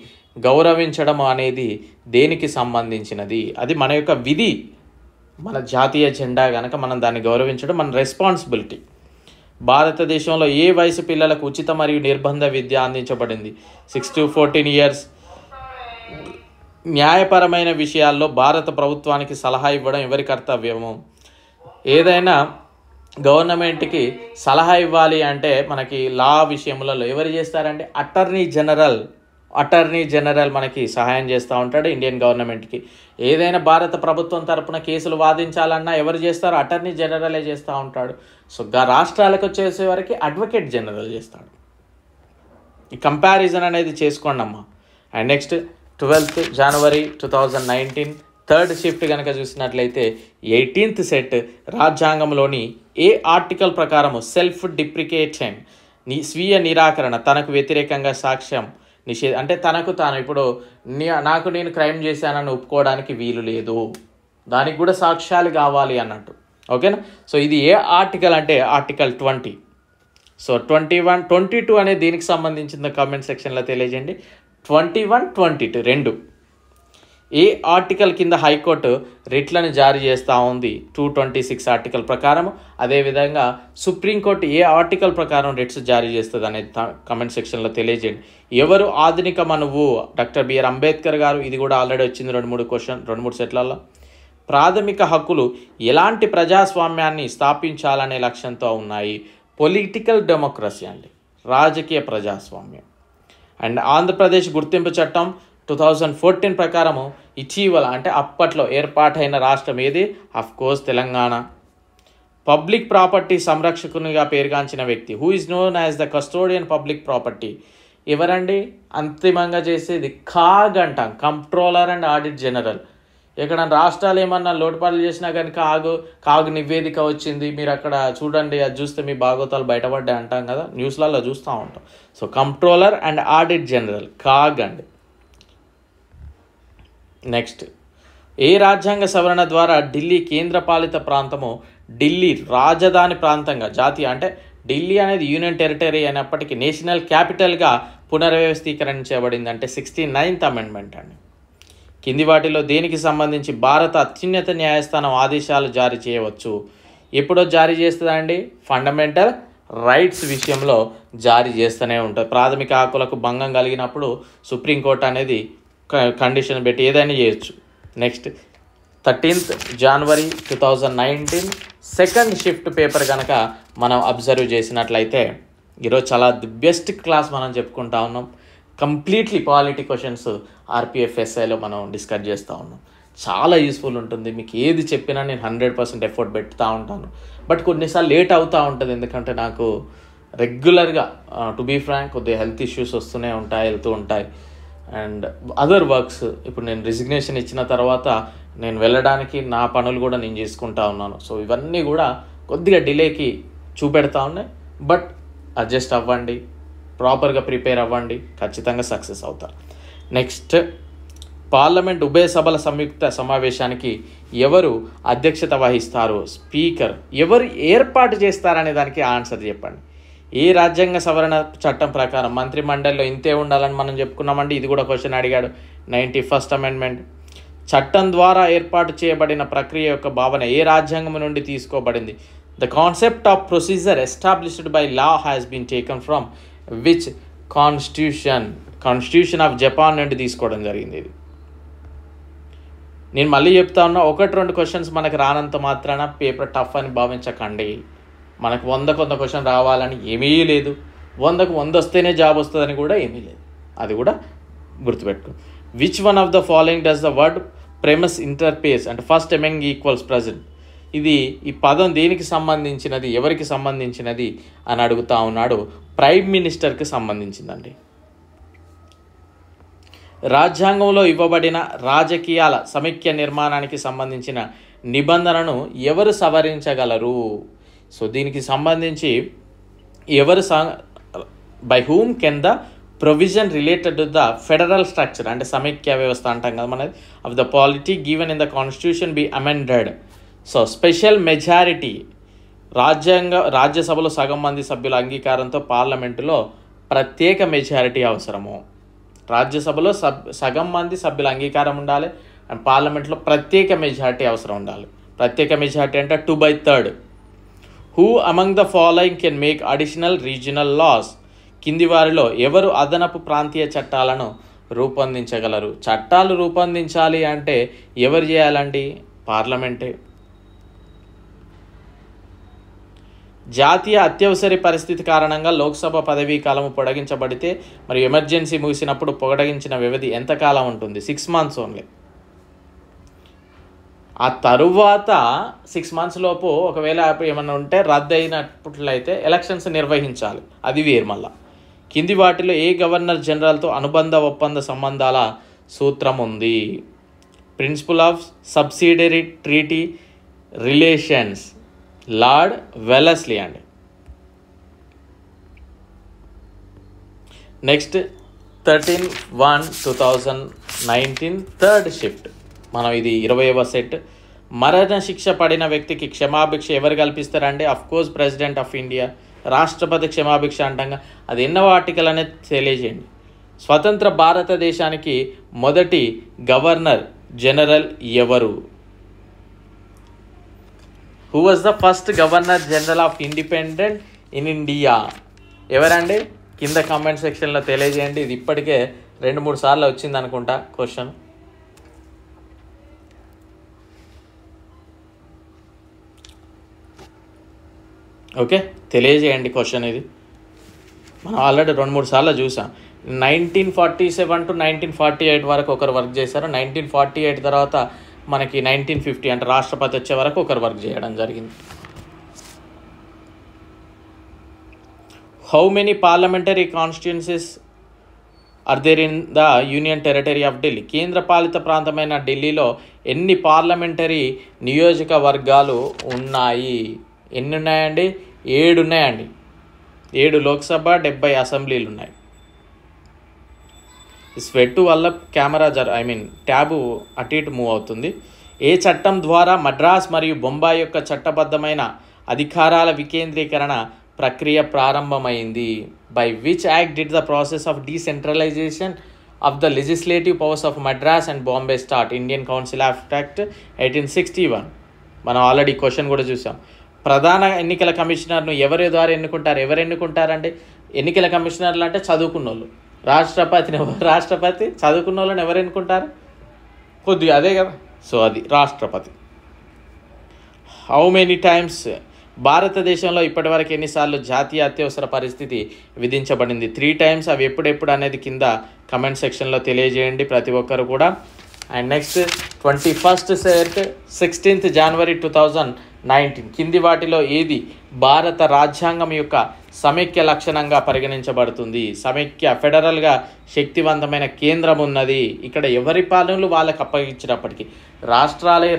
[SPEAKER 1] గౌరవించడం అనేది దేనికి సంబంధించినది? అది మన యొక్క విధి. మన జాతీయ జెండా కనుక మనం దాన్ని గౌరవించడం మన రెస్పాన్సిబిలిటీ. భారతదేశంలో ఏ వయసు పిల్లలకు ఉచిత మరియు నిర్బంధ విద్య అందించబడింది? 6 to 14 years. న్యాయపరమైన విషయాల్లో భారత ప్రభుత్వానికి సలహా ఇవ్వడం ఎవరి కర్తవ్యము? ఏదైనా గవర్నమెంట్కి సలహా ఇవ్వాలి అంటే మనకి లా విషయములలో ఎవరు చేస్తారంటే అటార్నీ జనరల్ మనకి సహాయం చేస్తూ ఉంటాడు ఇండియన్ గవర్నమెంట్కి. ఏదైనా భారత ప్రభుత్వం తరపున కేసులు వాదించాలన్నా ఎవరు చేస్తారు? అటార్నీ జనరలే చేస్తూ ఉంటాడు. సో రాష్ట్రాలకు వచ్చేసేవరకు అడ్వకేట్ జనరల్ చేస్తాడు. ఈ కంపారిజన్ అనేది చేసుకోండి అమ్మా. And next 12th January 2019 third shift కనుక చూసినట్లయితే 18th సెట్ రాజ్యాంగంలోని ఏ ఆర్టికల్ ప్రకారము సెల్ఫ్ డిప్రికేషన్ స్వీయ నిరాకరణ తనకు వ్యతిరేకంగా సాక్ష్యం అంటే తనకు తాను ఇప్పుడు నాకు నేను క్రైమ్ చేశానని ఒప్పుకోవడానికి వీలు లేదు, దానికి కూడా సాక్ష్యాలు కావాలి అన్నట్టు. ఓకేనా? సో ఇది ఏ ఆర్టికల్ అంటే ఆర్టికల్ 20. సో 21, 22 అనేది దీనికి సంబంధించిన కామెంట్ సెక్షన్లో తెలియజేయండి. 21, 22 రెండు ఏ ఆర్టికల్ కింద హైకోర్టు రిట్లను జారీ చేస్తూ ఉంది? 226 ఆర్టికల్ ప్రకారం. అదేవిధంగా సుప్రీంకోర్టు ఏ ఆర్టికల్ ప్రకారం రిట్స్ జారీ చేస్తుంది అనేది కమెంట్ సెక్షన్లో తెలియజేయండి. ఎవరు ఆధునిక మనువు? డాక్టర్ బిఆర్ అంబేద్కర్ గారు. ఇది కూడా ఆల్రెడీ వచ్చింది 2-3 సెట్లలో. ప్రాథమిక హక్కులు ఎలాంటి ప్రజాస్వామ్యాన్ని స్థాపించాలనే లక్ష్యంతో ఉన్నాయి? పొలిటికల్ డెమోక్రసీ అండి, రాజకీయ ప్రజాస్వామ్యం. అండ్ ఆంధ్రప్రదేశ్ గుర్తింపు చట్టం 2014 ప్రకారము ఇటీవల అంటే అప్పట్లో ఏర్పాటైన రాష్ట్రం ఏది? అఫ్కోర్స్ తెలంగాణ. పబ్లిక్ ప్రాపర్టీ సంరక్షకునిగా పేరుగాంచిన వ్యక్తి who is known as the custodian public property ఎవరండి? అంతిమంగా చేసేది కాగ్ అంటాం, కంప్ట్రోలర్ అండ్ ఆడిట్ జనరల్. ఇక్కడ రాష్ట్రాలు ఏమన్నా లోటుపాట్లు చేసినా కానీ కాగు నివేదిక వచ్చింది, మీరు అక్కడ చూడండి, అది చూస్తే మీ భాగోతాలు బయటపడ్డాయి అంటాం కదా, న్యూస్లలో చూస్తూ ఉంటాం. So comptroller and audit general CAG అండి. నెక్స్ట్, ఏ రాజ్యాంగ సవరణ ద్వారా ఢిల్లీ కేంద్రపాలిత ప్రాంతము ఢిల్లీ రాజధాని ప్రాంతంగా జాతీయ అంటే ఢిల్లీ అనేది యూనియన్ టెరిటరీ అయినప్పటికీ నేషనల్ క్యాపిటల్గా పునర్వ్యవస్థీకరించబడింది అంటే 69th అమెండ్మెంట్ అండి. కింది వాటిలో దేనికి సంబంధించి భారత అత్యున్నత న్యాయస్థానం ఆదేశాలు జారీ చేయవచ్చు? ఎప్పుడో జారీ చేస్తుందండి? ఫండమెంటల్ రైట్స్ విషయంలో జారీ చేస్తూనే ఉంటుంది. ప్రాథమిక హక్కులకు భంగం కలిగినప్పుడు సుప్రీంకోర్టు అనేది కండిషన్ పెట్టి ఏదైనా చేయొచ్చు. Next 13th January 2019 second shift paper కనుక మనం అబ్జర్వ్ చేసినట్లయితే ఈరోజు చాలా ది బెస్ట్ క్లాస్ మనం చెప్పుకుంటా ఉన్నాం. కంప్లీట్లీ పాలిటీ క్వశ్చన్స్ RPFSIలో మనం డిస్కస్ చేస్తూ ఉన్నాం. చాలా యూస్ఫుల్ ఉంటుంది. మీకు ఏది చెప్పినా నేను 100% ఎఫర్ట్ పెడతా ఉంటాను. బట్ కొన్నిసార్లు లేట్ అవుతూ ఉంటుంది, ఎందుకంటే నాకు రెగ్యులర్గా టు బీ ఫ్రాంక్ కొద్దిగా హెల్త్ ఇష్యూస్ వెళ్తూ ఉంటాయి. అండ్ అదర్ వర్క్స్, ఇప్పుడు నేను రిజిగ్నేషన్ ఇచ్చిన తర్వాత నేను వెళ్ళడానికి నా పనులు కూడా నేను చేసుకుంటా ఉన్నాను. సో ఇవన్నీ కూడా కొద్దిగా డిలేకి చూపెడతా ఉన్నాయి. బట్ అడ్జస్ట్ అవ్వండి, ప్రాపర్గా ప్రిపేర్ అవ్వండి, ఖచ్చితంగా సక్సెస్ అవుతారు. నెక్స్ట్, పార్లమెంట్ ఉభయ సభల సంయుక్త సమావేశానికి ఎవరు అధ్యక్షత వహిస్తారు? స్పీకర్. ఎవరు ఏర్పాటు చేస్తారనే దానికి ఆన్సర్ చెప్పండి. ఏ రాజ్యాంగ సవరణ చట్టం ప్రకారం మంత్రి మండలిలో ఇంతే ఉండాలని మనం చెప్పుకున్నామండి. ఇది కూడా క్వశ్చన్ అడిగాడు. 91st amendment. చట్టం ద్వారా ఏర్పాటు చేయబడిన ప్రక్రియ యొక్క భావన ఏ రాజ్యాంగం నుండి తీసుకోబడింది? The concept of procedure established by law has been taken from which constitution of Japan నుండి తీసుకోవడం జరిగింది. ఇది నేను మళ్ళీ చెప్తా ఉన్నా, 1-2 క్వశ్చన్స్ మనకు రానంత మాత్రాన పేపర్ టఫ్ అని భావించకండి. మనకు 100 క్వశ్చన్ రావాలని ఏమీ లేదు, 100కు 100 వస్తేనే జాబ్ వస్తుందని కూడా ఏమీ లేదు. అది కూడా గుర్తుపెట్టుకో. Which one of the following does the word primus inter pares అంటే ఫస్ట్ ఎమంగ్ ఈక్వల్స్ ప్రజెంట్? ఈ పదం దేనికి సంబంధించినది, ఎవరికి సంబంధించినది అని అడుగుతా ఉన్నాడు. ప్రైమ్ మినిస్టర్కి సంబంధించిందండి. రాజ్యాంగంలో ఇవ్వబడిన రాజకీయాల సమైక్య నిర్మాణానికి సంబంధించిన నిబంధనను ఎవరు సవరించగలరు? సో దీనికి సంబంధించి ఎవరు by whom can the provision related to the federal structure అంటే సమైక్య వ్యవస్థ అంటాం కదా మనది of the polity given in the constitution be amended. So special majority రాజ్యసభలో సగం మంది సభ్యుల అంగీకారంతో పార్లమెంటులో ప్రత్యేక మెజారిటీ అవసరము. రాజ్యసభలో సగం మంది సభ్యుల అంగీకారం ఉండాలి అండ్ పార్లమెంట్లో ప్రత్యేక మెజారిటీ అవసరం ఉండాలి. ప్రత్యేక మెజారిటీ అంటే 2/3. Who among the following can make additional regional laws? కింది వారిలో ఎవరు అదనపు ప్రాంతీయ చట్టాలను రూపొందించగలరు? చట్టాలు రూపొందించాలి అంటే ఎవరు చేయాలండి? పార్లమెంటే. జాతీయ అత్యవసర పరిస్థితి కారణంగా లోక్సభ పదవీ కాలం పొడిగించబడితే మరియు ఎమర్జెన్సీ ముగిసినప్పుడు పొడిగించిన వ్యవధి ఎంతకాలం ఉంటుంది? 6 months ఓన్లీ. ఆ తరువాత 6 months లోపు ఒకవేళ ఏమన్నా ఉంటే రద్దు అయినట్లయితే ఎలక్షన్స్ నిర్వహించాలి. అది వేరు. మళ్ళా కింది వాటిలో ఏ గవర్నర్ జనరల్తో అనుబంధ ఒప్పంద సంబంధాల సూత్రం ఉంది? Principle of subsidiary treaty relations, lord Wellesley అండి. Next 13/1/2019 third shift. మనం ఇది 20వ సెట్. మరణ శిక్ష పడిన వ్యక్తికి క్షమాభిక్ష ఎవరు కల్పిస్తారండి? Of course president of India. రాష్ట్రపతి క్షమాభిక్ష అంటాం. అది ఎన్నో ఆర్టికల్ అనేది తెలియజేయండి. స్వతంత్ర భారతదేశానికి మొదటి గవర్నర్ జనరల్ ఎవరు? Who was the first governor general of independent in India? ఎవరండి? కింద కామెంట్ సెక్షన్లో తెలియజేయండి. ఇది ఇప్పటికే 2-3 సార్లు వచ్చింది అనుకుంటా క్వశ్చన్. ఓకే, తెలియజేయండి క్వశ్చన్. ఇది మనం ఆల్రెడీ 2-3 సార్లు చూసాం. 1947 to 1948 వరకు ఒకరు వర్క్ చేశారు. 1948 తర్వాత మనకి 1950 అంటే రాష్ట్రపతి వచ్చే వరకు ఒకరు వర్క్ చేయడం జరిగింది. How many parliamentary constituencies are there in the union territory of Delhi? కేంద్ర పాలిత ప్రాంతమైన ఢిల్లీలో ఎన్ని పార్లమెంటరీ నియోజకవర్గాలు ఉన్నాయి? ఎన్ని ఉన్నాయండి? 7 ఉన్నాయండి. 7 లోక్సభ, 70 అసెంబ్లీలు ఉన్నాయి. స్వెట్ వల్ల కెమెరా ట్యాబు అటు ఇటు మూవ్ అవుతుంది. ఏ చట్టం ద్వారా మద్రాస్ మరియు బొంబాయి యొక్క చట్టబద్ధమైన అధికారాల వికేంద్రీకరణ ప్రక్రియ ప్రారంభమైంది? By which act did the process of decentralisation of the legislative powers of Madras and Bombay start? Indian council act 1861. మనం ఆల్రెడీ క్వశ్చన్ కూడా చూసాం. ప్రధాన ఎన్నికల కమిషనర్ను ఎవరి ద్వారా ఎన్నుకుంటారు? ఎవరు ఎన్నుకుంటారండి? ఎన్నికల కమిషనర్లు అంటే చదువుకున్న వాళ్ళు. రాష్ట్రపతి చదువుకున్న వాళ్ళని ఎవరు ఎన్నుకుంటారు? కొద్దిగా అదే కదా. సో అది రాష్ట్రపతి. హౌ మెనీ టైమ్స్ భారతదేశంలో ఇప్పటివరకు ఎన్నిసార్లు జాతీయ అత్యవసర పరిస్థితి విధించబడింది? 3 times. అవి ఎప్పుడెప్పుడు అనేది కింద కమెంట్ సెక్షన్లో తెలియజేయండి ప్రతి ఒక్కరు కూడా. And next 21st set 16th January 2019. కింది వాటిలో ఏది భారత రాజ్యాంగం యొక్క సమైక్య లక్షణంగా పరిగణించబడుతుంది? సమైక్య, ఫెడరల్గా శక్తివంతమైన కేంద్రం ఉన్నది. ఇక్కడ ఎవరి పాలనలు వాళ్ళకి అప్పగించినప్పటికీ రాష్ట్రాలే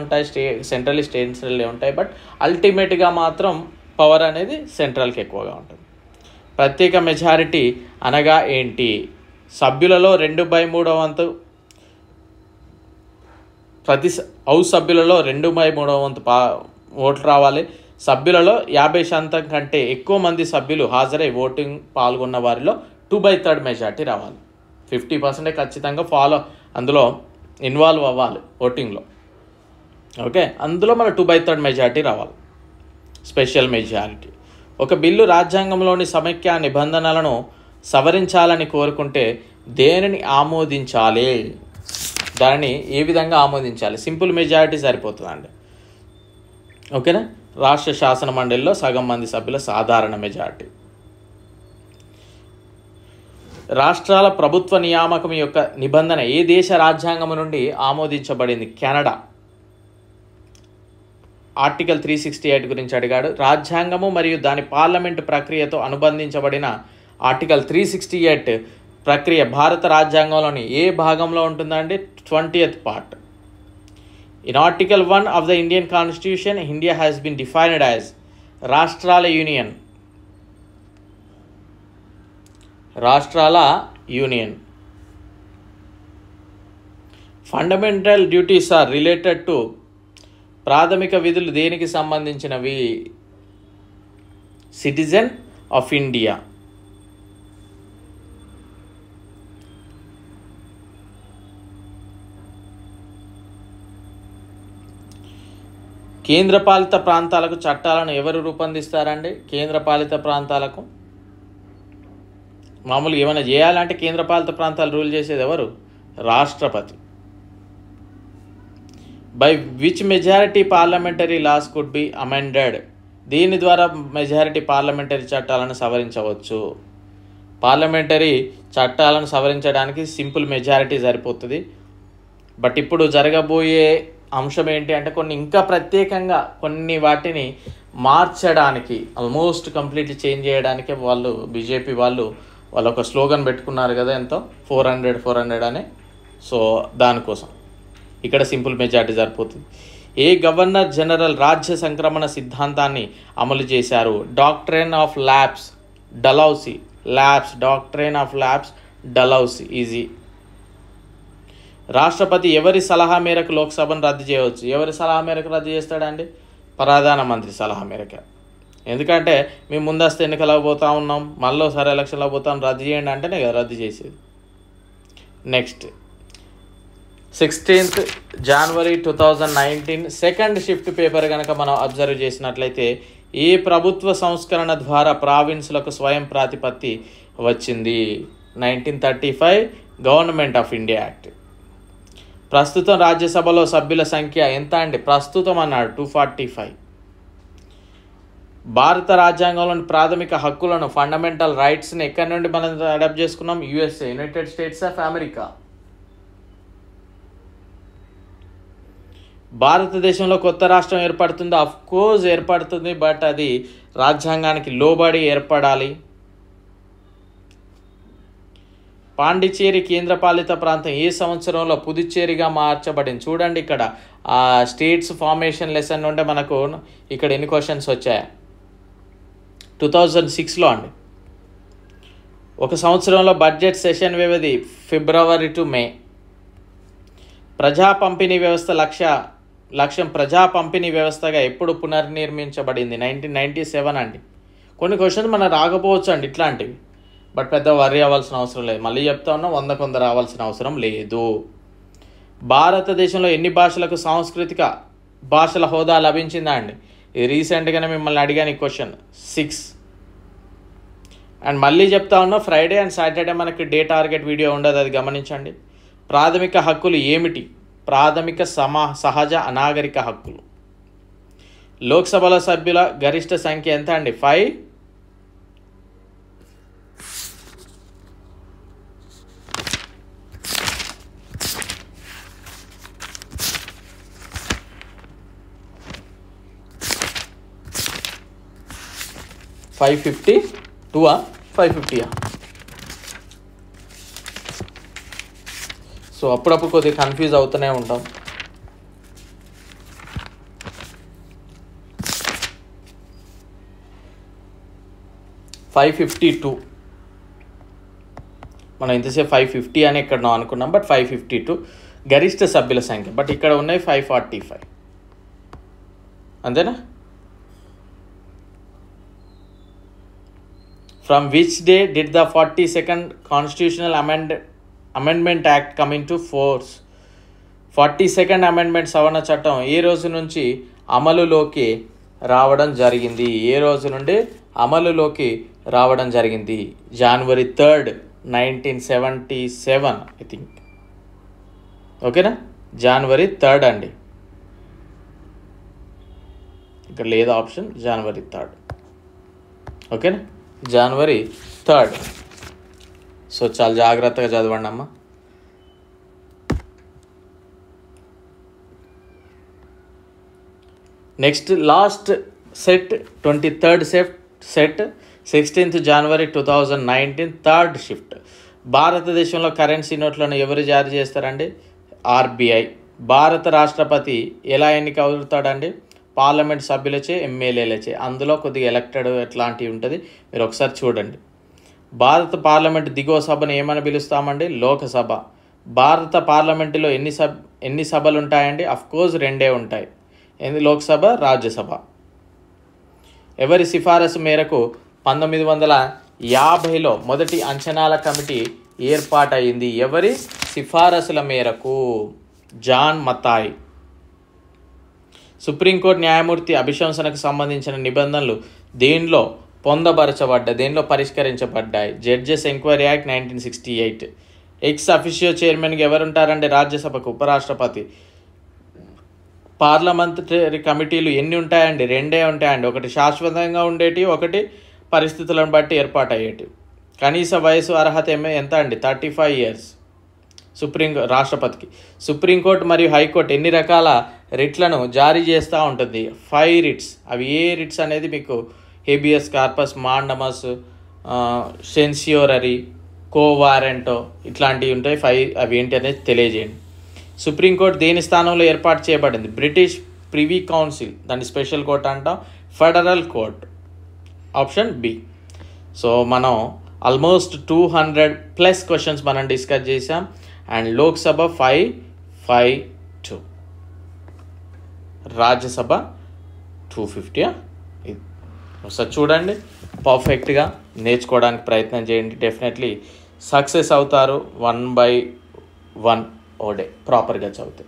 [SPEAKER 1] ఉంటాయి, సెంట్రలే ఉంటాయి. బట్ అల్టిమేట్గా మాత్రం పవర్ అనేది సెంట్రల్కి ఎక్కువగా ఉంటుంది. ప్రత్యేక మెజారిటీ అనగా ఏంటి? సభ్యులలో 2/3 వంతు ప్రతి హౌస్ సభ్యులలో 2/3 వంతు ఓట్లు రావాలి. సభ్యులలో 50% కంటే ఎక్కువ మంది సభ్యులు హాజరై ఓటింగ్ పాల్గొన్న వారిలో 2/3 మెజార్టీ రావాలి. 50% ఖచ్చితంగా అందులో ఇన్వాల్వ్ అవ్వాలి ఓటింగ్లో. ఓకే, అందులో మన 2/3 మెజార్టీ రావాలి, స్పెషల్ మెజారిటీ. ఒక బిల్లు రాజ్యాంగంలోని సమైక్య నిబంధనలను సవరించాలని కోరుకుంటే దేనిని ఆమోదించాలి? దానిని ఏ విధంగా ఆమోదించాలి? సింపుల్ మెజారిటీ సరిపోతుందండి. ఓకేనా? రాష్ట్ర శాసన మండలిలో సగం మంది సభ్యుల సాధారణ మెజారిటీ. రాష్ట్రాల ప్రభుత్వ నియామకం యొక్క నిబంధన ఏ దేశ రాజ్యాంగం నుండి ఆమోదించబడింది? కెనడా. ఆర్టికల్ 368 గురించి అడిగాడు. రాజ్యాంగము మరియు దాని పార్లమెంటు ప్రక్రియతో అనుబంధించబడిన ఆర్టికల్ 368 ప్రక్రియ భారత రాజ్యాంగంలోని ఏ భాగంలో ఉంటుందండి? 20th part. In Article 1 of the Indian Constitution, India has been defined as రాష్ట్రాల యూనియన్. Fundamental duties are related to ప్రాథమిక విధులు దేనికి సంబంధించినవి? Citizen of India. కేంద్రపాలిత ప్రాంతాలకు చట్టాలను ఎవరు రూపొందిస్తారండి? కేంద్రపాలిత ప్రాంతాలకు మామూలుగా ఏమైనా చేయాలంటే కేంద్రపాలిత ప్రాంతాలు రూల్ చేసేది ఎవరు? రాష్ట్రపతి. By which majority parliamentary laws could be amended? దీని ద్వారా మెజారిటీ పార్లమెంటరీ చట్టాలను సవరించవచ్చు. పార్లమెంటరీ చట్టాలను సవరించడానికి సింపుల్ మెజారిటీ సరిపోతుంది. బట్ ఇప్పుడు జరగబోయే అంశం ఏంటి అంటే ఇంకా ప్రత్యేకంగా కొన్ని వాటిని మార్చడానికి, ఆల్మోస్ట్ కంప్లీట్లీ చేంజ్ చేయడానికి బీజేపీ వాళ్ళు ఒక స్లోగన్ పెట్టుకున్నారు కదా, ఎంతో 400 అని. సో దానికోసం ఇక్కడ సింపుల్ మెజారిటీ సరిపోతుంది. ఏ గవర్నర్ జనరల్ రాజ్య సంక్రమణ సిద్ధాంతాన్ని అమలు చేశారు? Doctrine of labs Dalhousie. Doctrine of labs Dalhousie. Easy. రాష్ట్రపతి ఎవరి సలహా మేరకు లోక్సభను రద్దు చేయవచ్చు? ఎవరి సలహా మేరకు రద్దు చేస్తాడండి? ప్రధానమంత్రి సలహా మేరకు. ఎందుకంటే మేము ముందస్తు ఎన్నికలకు పోతా ఉన్నాం, మళ్ళీ ఒకసారి ఎలక్షన్లో పోతాం, రద్దు చేయండి అంటేనే కదా రద్దు చేసేది. Next 16th January 2019 second shift paper కనుక మనం అబ్జర్వ్ చేసినట్లయితే ఏ ప్రభుత్వ సంస్కరణ ద్వారా ప్రావిన్స్లకు స్వయం ప్రాతిపత్తి వచ్చింది? 1935 గవర్నమెంట్ ఆఫ్ ఇండియా యాక్ట్. ప్రస్తుతం రాజ్యసభలో సభ్యుల సంఖ్య ఎంత అండి? ప్రస్తుతం అన్నాడు 245. భారత రాజ్యాంగంలోని ప్రాథమిక హక్కులను, ఫండమెంటల్ రైట్స్ని ఎక్కడి నుండి మనం అడాప్ట్ చేసుకున్నాం? USA, United states of America. భారతదేశంలో కొత్త రాష్ట్రం ఏర్పడుతుంది? ఆఫ్ కోర్స్ ఏర్పడుతుంది, బట్ అది రాజ్యాంగానికి లోబడి ఏర్పడాలి. పాండిచ్చేరి కేంద్రపాలిత ప్రాంతం ఏ సంవత్సరంలో పుదుచ్చేరిగా మార్చబడింది? చూడండి ఇక్కడ ఆ స్టేట్స్ ఫార్మేషన్ లెసన్ నుండి మనకు ఇక్కడ ఎన్ని క్వశ్చన్స్ వచ్చాయి? 2006లో అండి. ఒక సంవత్సరంలో బడ్జెట్ సెషన్ వ్యవధి February to May. ప్రజా పంపిణీ వ్యవస్థ లక్ష్యం ప్రజా పంపిణీ వ్యవస్థగా ఎప్పుడు పునర్నిర్మించబడింది? 1997 అండి. కొన్ని క్వశ్చన్స్ మనకు రాకపోవచ్చు అండి ఇట్లాంటివి, బట్ పెద్ద వర్రీ అవ్వాల్సిన అవసరం లేదు. మళ్ళీ చెప్తా ఉన్నా, 100 రావాల్సిన అవసరం లేదు. భారతదేశంలో ఎన్ని భాషలకు సాంస్కృతిక భాషల హోదా లభించిందా అండి? ఇది రీసెంట్గానే మిమ్మల్ని అడిగాను ఈ క్వశ్చన్. 6. అండ్ మళ్ళీ చెప్తా ఉన్నా, ఫ్రైడే అండ్ సాటర్డే మనకి డే టార్గెట్ వీడియో ఉండదు, అది గమనించండి. ప్రాథమిక హక్కులు ఏమిటి? ప్రాథమిక సహజ అనాగరిక హక్కులు. లోక్సభలో సభ్యుల గరిష్ట సంఖ్య ఎంత అండి? 5. $552 $550. సో అప్పుడప్పుడు కొద్దిగా కన్ఫ్యూజ్ అవుతూనే ఉంటాం. $552. మనం ఇంతసేపు 550 అని ఎక్కడనో అనుకున్నాం, బట్ 552 గరిష్ట సభ్యుల సంఖ్య. బట్ ఇక్కడ ఉన్నాయి 545, అంతేనా? From which day did the 42nd Constitutional Amendment Act come into force? 42nd Amendment సవరణ చట్టం ఏ రోజు నుంచి అమలులోకి రావడం జరిగింది? ఏ రోజు నుండి అమలులోకి రావడం జరిగింది? January 3rd, 1977 I think. ఓకేనా? January 3rd అండి. ఇక్కడ లేదు ఆప్షన్, January 3rd. ఓకేనా? January 3rd. సో చాలా జాగ్రత్తగా చదవండి అమ్మ. Next last set 23rd set 16th January 2019 third shift. భారతదేశంలో కరెన్సీ నోట్లను ఎవరు జారీ చేస్తారండి? RBI. భారత రాష్ట్రపతి ఎలా ఎన్నిక అవుతాడండి? పార్లమెంట్ సభ్యులచే, ఎమ్మెల్యేలచే. అందులో కొద్దిగా ఎలక్టెడ్ ఎట్లాంటివి ఉంటుంది, మీరు ఒకసారి చూడండి. భారత పార్లమెంట్ దిగువ సభను ఏమని పిలుస్తామండి? లోకసభ. భారత పార్లమెంటులో ఎన్ని సభలు ఉంటాయండి? అఫ్కోర్స్ 2 ఉంటాయి. లోక్సభ, రాజ్యసభ. ఎవరి సిఫారసు మేరకు 1950లో మొదటి అంచనాల కమిటీ ఏర్పాటైంది? ఎవరి సిఫారసుల మేరకు? జాన్ మతాయ్. సుప్రీంకోర్టు న్యాయమూర్తి అభిశంసనకు సంబంధించిన నిబంధనలు దేనిలో దేనిలో పరిష్కరించబడ్డాయి? Judges enquiry act 1968. Ex officio చైర్మన్గా ఎవరుంటారండి రాజ్యసభకు? ఉపరాష్ట్రపతి. పార్లమెంటరీ కమిటీలు ఎన్ని ఉంటాయండి? 2 ఉంటాయండి. ఒకటి శాశ్వతంగా ఉండేటివి, ఒకటి పరిస్థితులను బట్టి ఏర్పాటయ్యేటివి. కనీస వయసు అర్హత ఎంత అండి? 35 ఇయర్స్ రాష్ట్రపతికి. సుప్రీంకోర్టు మరియు హైకోర్టు ఎన్ని రకాల రిట్లను జారీ చేస్తూ ఉంటుంది? 5 రిట్స్. అవి ఏ రిట్స్ అనేది మీకు హేబియస్ కార్పస్, మాండమస్, సెన్సియోరరీ, కోవారెంటో ఇట్లాంటివి ఉంటాయి. 5 అవి ఏంటి అనేది తెలియజేయండి. సుప్రీంకోర్టు దేని స్థానంలో ఏర్పాటు చేయబడింది? బ్రిటిష్ ప్రివీ కౌన్సిల్, దాన్ని స్పెషల్ కోర్ట్ అంటాం. Federal court, option B. So మనం ఆల్మోస్ట్ 200+ క్వశ్చన్స్ మనం డిస్కస్ చేసాం. అండ్ లోక్సభ 552, రాజ్యసభ 250. ఇది ఒకసారి చూడండి, పర్ఫెక్ట్గా నేర్చుకోవడానికి ప్రయత్నం చేయండి. డెఫినెట్లీ సక్సెస్ అవుతారు. 1 by 1 ఓ డే ప్రాపర్గా చదివితే.